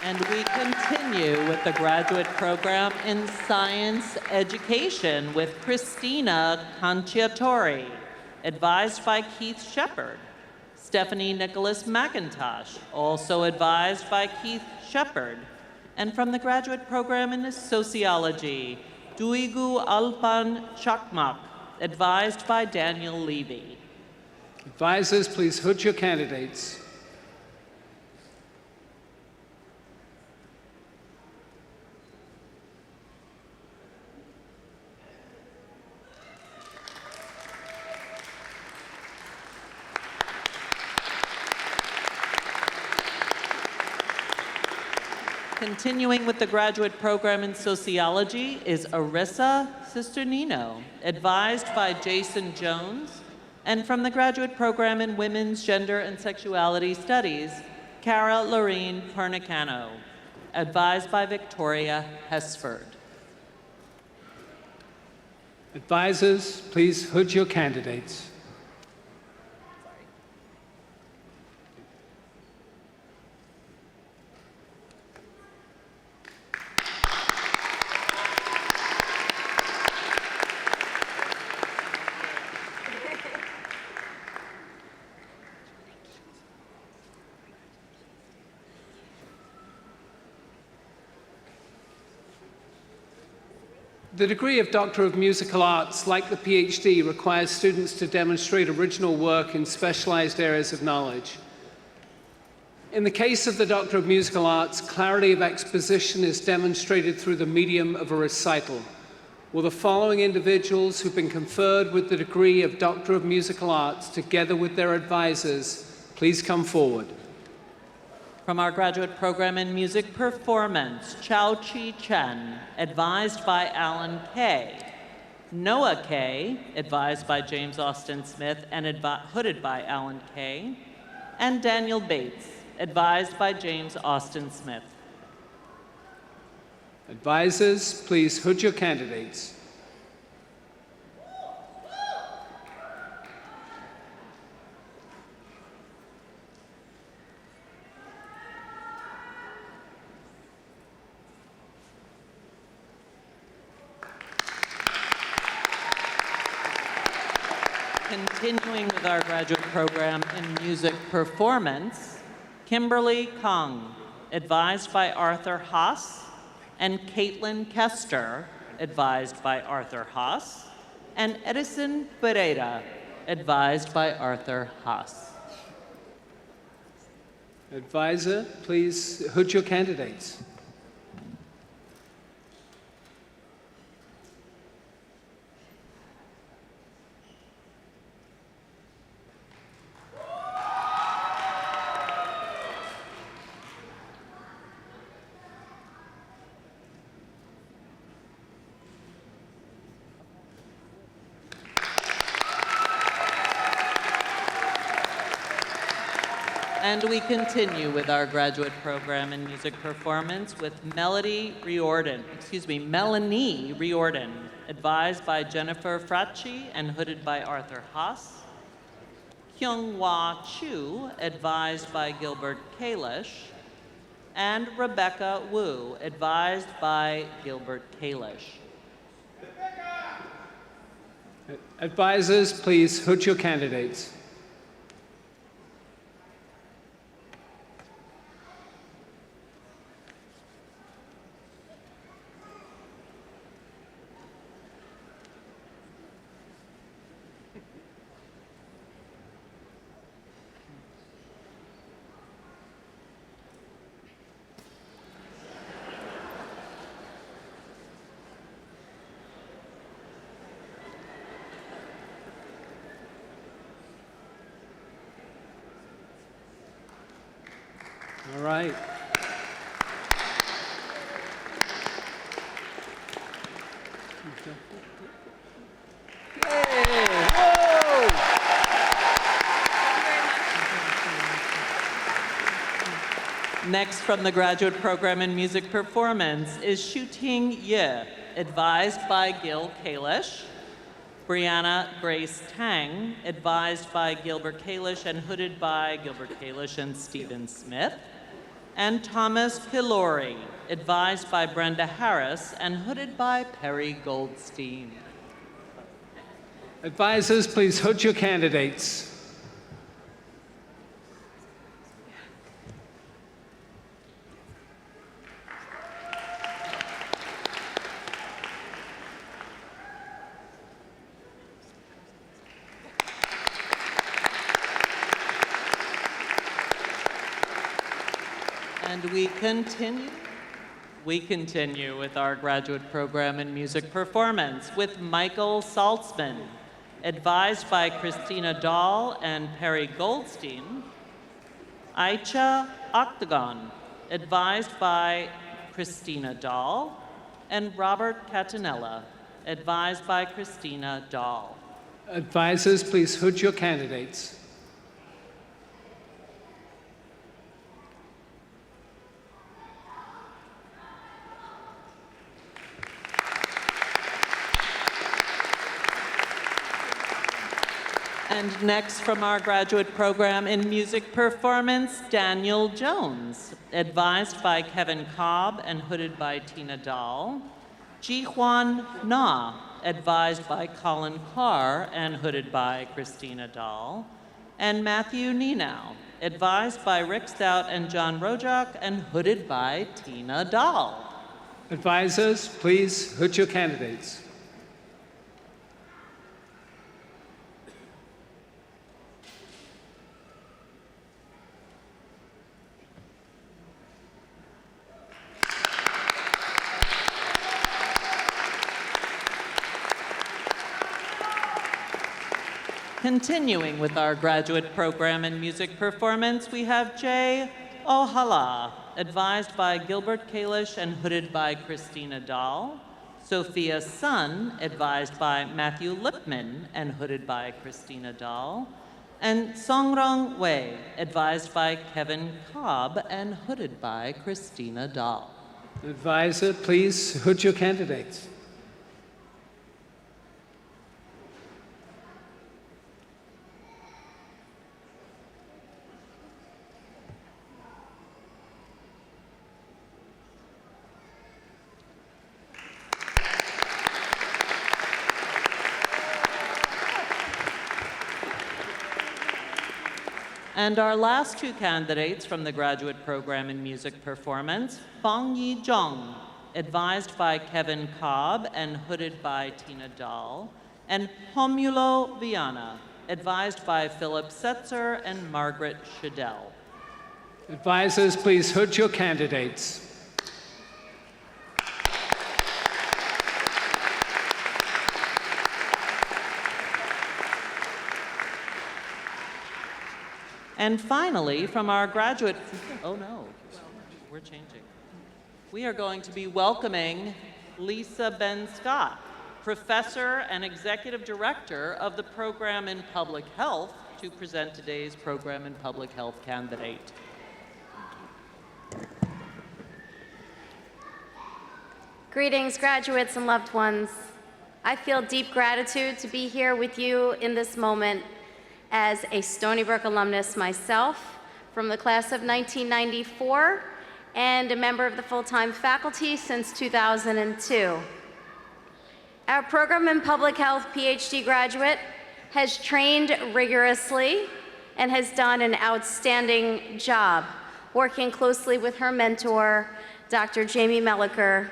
Speaker 1: And we continue with the graduate program in Science Education with Christina Conciatori, advised by Keith Shepard. Stephanie Nicholas McIntosh, also advised by Keith Shepard. And from the graduate program in Sociology, Duigu Alpan Chakmak, advised by Daniel Levy.
Speaker 14: Advisors, please hood your candidates.
Speaker 1: Continuing with the graduate program in Sociology is Arissa Sisternino, advised by Jason Jones. And from the graduate program in Women's Gender and Sexuality Studies, Cara Lorene Pernicano, advised by Victoria Hesford.
Speaker 14: Advisors, please hood your candidates. The degree of Doctor of Musical Arts, like the PhD, requires students to demonstrate original work in specialized areas of knowledge. In the case of the Doctor of Musical Arts, clarity of exposition is demonstrated through the medium of a recital. Will the following individuals who've been conferred with the degree of Doctor of Musical Arts, together with their advisors, please come forward?
Speaker 1: From our graduate program in Music Performance, Chao Chi Chen, advised by Alan Kay. Noah Kay, advised by James Austin Smith and hooded by Alan Kay. And Daniel Bates, advised by James Austin Smith.
Speaker 14: Advisors, please hood your candidates.
Speaker 1: Continuing with our graduate program in Music Performance, Kimberly Kong, advised by Arthur Haas, and Caitlin Kester, advised by Arthur Haas, and Edison Pereira, advised by Arthur Haas.
Speaker 14: Advisor, please hood your candidates.
Speaker 1: And we continue with our graduate program in music performance with Melanie Riordan, advised by Jennifer Fracci and hooded by Arthur Haas. Kyunghwa Chu, advised by Gilbert Kalish, and Rebecca Wu, advised by Gilbert Kalish.
Speaker 14: Advisors, please hood your candidates. All right.
Speaker 1: Next from the Graduate Program in Music Performance is Shuting Ye, advised by Gil Kalish. Brianna Grace Tang, advised by Gilbert Kalish and hooded by Gilbert Kalish and Stephen Smith. And Thomas Kilori, advised by Brenda Harris and hooded by Perry Goldstein.
Speaker 14: Advisors, please hood your candidates.
Speaker 1: And we continue with our graduate program in music performance with Michael Saltzman, advised by Christina Dahl and Perry Goldstein. Aicha Octagon, advised by Christina Dahl, and Robert Catanella, advised by Christina Dahl.
Speaker 14: Advisors, please hood your candidates.
Speaker 1: And next from our graduate program in music performance, Daniel Jones, advised by Kevin Cobb and hooded by Tina Dahl. Ji-Hwan Na, advised by Colin Carr and hooded by Christina Dahl. And Matthew Nenow, advised by Rick Stout and John Rojak and hooded by Tina Dahl.
Speaker 14: Advisors, please hood your candidates.
Speaker 1: Continuing with our graduate program in music performance, we have Jay Ohala, advised by Gilbert Kalish and hooded by Christina Dahl. Sophia Sun, advised by Matthew Lipman and hooded by Christina Dahl. And Songrong Wei, advised by Kevin Cobb and hooded by Christina Dahl.
Speaker 14: Advisor, please hood your candidates.
Speaker 1: And our last two candidates from the graduate program in music performance, Fong Yi Zhong, advised by Kevin Cobb and hooded by Tina Dahl, and Homulo Viana, advised by Philip Setzer and Margaret Shadell.
Speaker 14: Advisors, please hood your candidates.
Speaker 1: And finally, from our graduate, oh no, we're changing. We are going to be welcoming Lisa Ben Scott, Professor and Executive Director of the Program in Public Health, to present today's Program in Public Health candidate.
Speaker 15: Greetings, graduates and loved ones. I feel deep gratitude to be here with you in this moment as a Stony Brook alumnus myself from the class of 1994 and a member of the full-time faculty since 2002. Our program in public health PhD graduate has trained rigorously and has done an outstanding job working closely with her mentor, Dr. Jamie Melliker,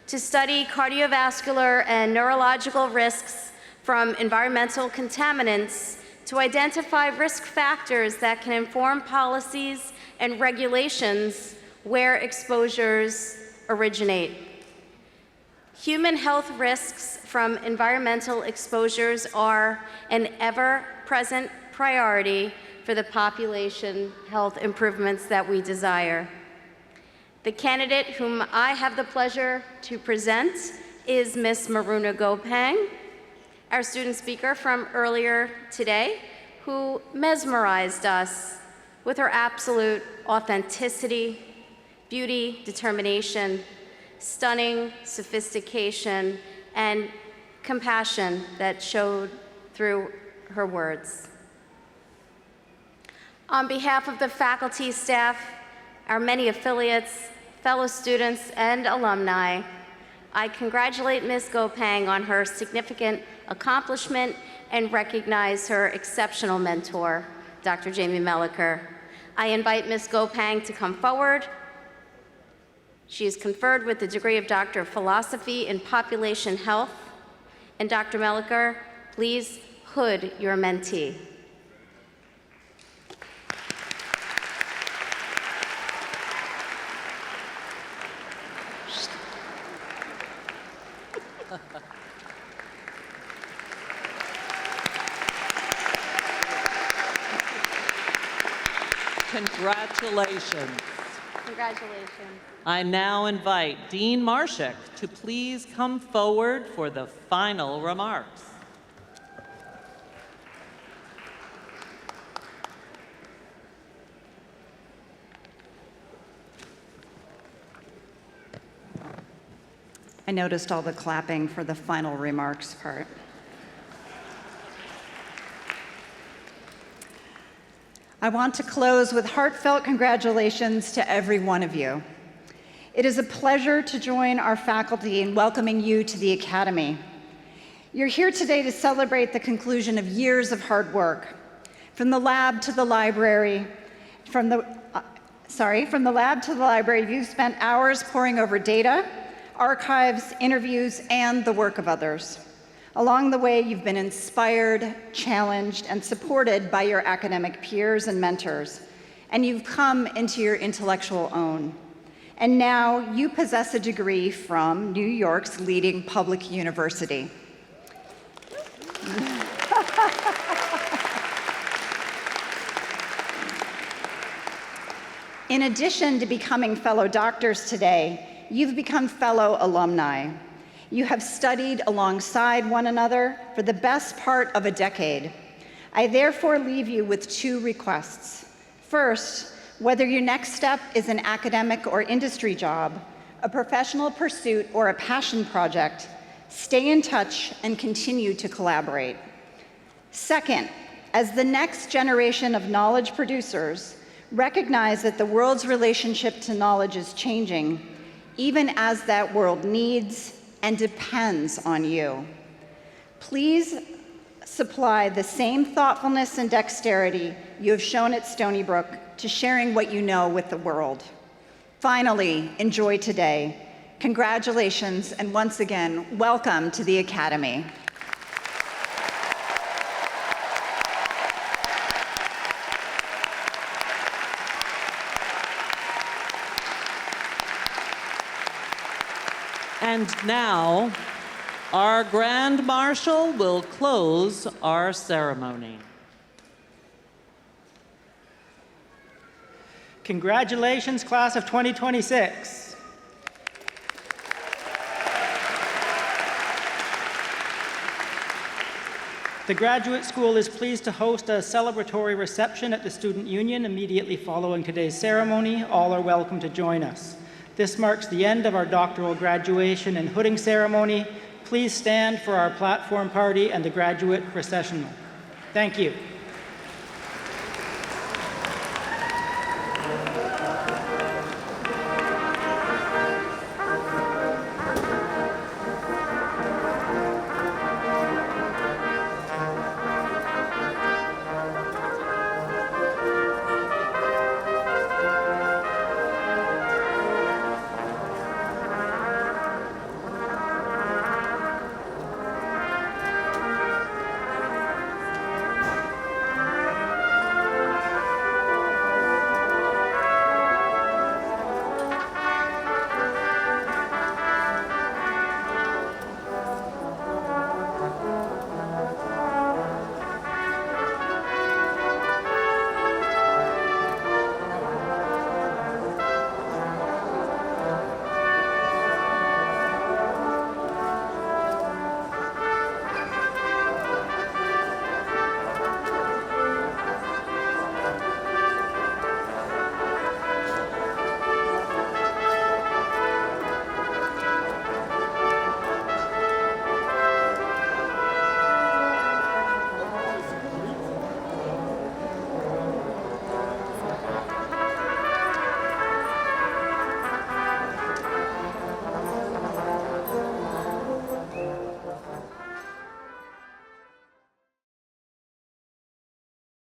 Speaker 15: to study cardiovascular and neurological risks from environmental contaminants to identify risk factors that can inform policies and regulations where exposures originate. Human health risks from environmental exposures are an ever-present priority for the population health improvements that we desire. The candidate whom I have the pleasure to present is Ms. Maruna Gopang, our student speaker from earlier today, who mesmerized us with her absolute authenticity, beauty, determination, stunning sophistication, and compassion that showed through her words. On behalf of the faculty, staff, our many affiliates, fellow students, and alumni, I congratulate Ms. Gopang on her significant accomplishment and recognize her exceptional mentor, Dr. Jamie Melliker. I invite Ms. Gopang to come forward. She is conferred with the degree of Doctor of Philosophy in Population Health. And Dr. Melliker, please hood your mentee.
Speaker 1: Congratulations.
Speaker 15: Congratulations.
Speaker 1: I now invite Dean Marshak to please come forward for the final remarks.
Speaker 4: I noticed all the clapping for the final remarks part. I want to close with heartfelt congratulations to every one of you. It is a pleasure to join our faculty in welcoming you to the Academy. You're here today to celebrate the conclusion of years of hard work. From the lab to the library, from the lab to the library, you've spent hours poring over data, archives, interviews, and the work of others. Along the way, you've been inspired, challenged, and supported by your academic peers and mentors, and you've come into your intellectual own. And now you possess a degree from New York's leading public university. In addition to becoming fellow doctors today, you've become fellow alumni. You have studied alongside one another for the best part of a decade. I therefore leave you with two requests. First, whether your next step is an academic or industry job, a professional pursuit, or a passion project, stay in touch and continue to collaborate. Second, as the next generation of knowledge producers, recognize that the world's relationship to knowledge is changing, even as that world needs and depends on you. Please supply the same thoughtfulness and dexterity you have shown at Stony Brook to sharing what you know with the world. Finally, enjoy today. Congratulations, and once again, welcome to the Academy.
Speaker 1: And now, our Grand Marshal will close our ceremony.
Speaker 2: Congratulations, class of 2026. The Graduate School is pleased to host a celebratory reception at the Student Union immediately following today's ceremony. All are welcome to join us. This marks the end of our doctoral graduation and hooding ceremony. Please stand for our platform party and the graduate processional. Thank you.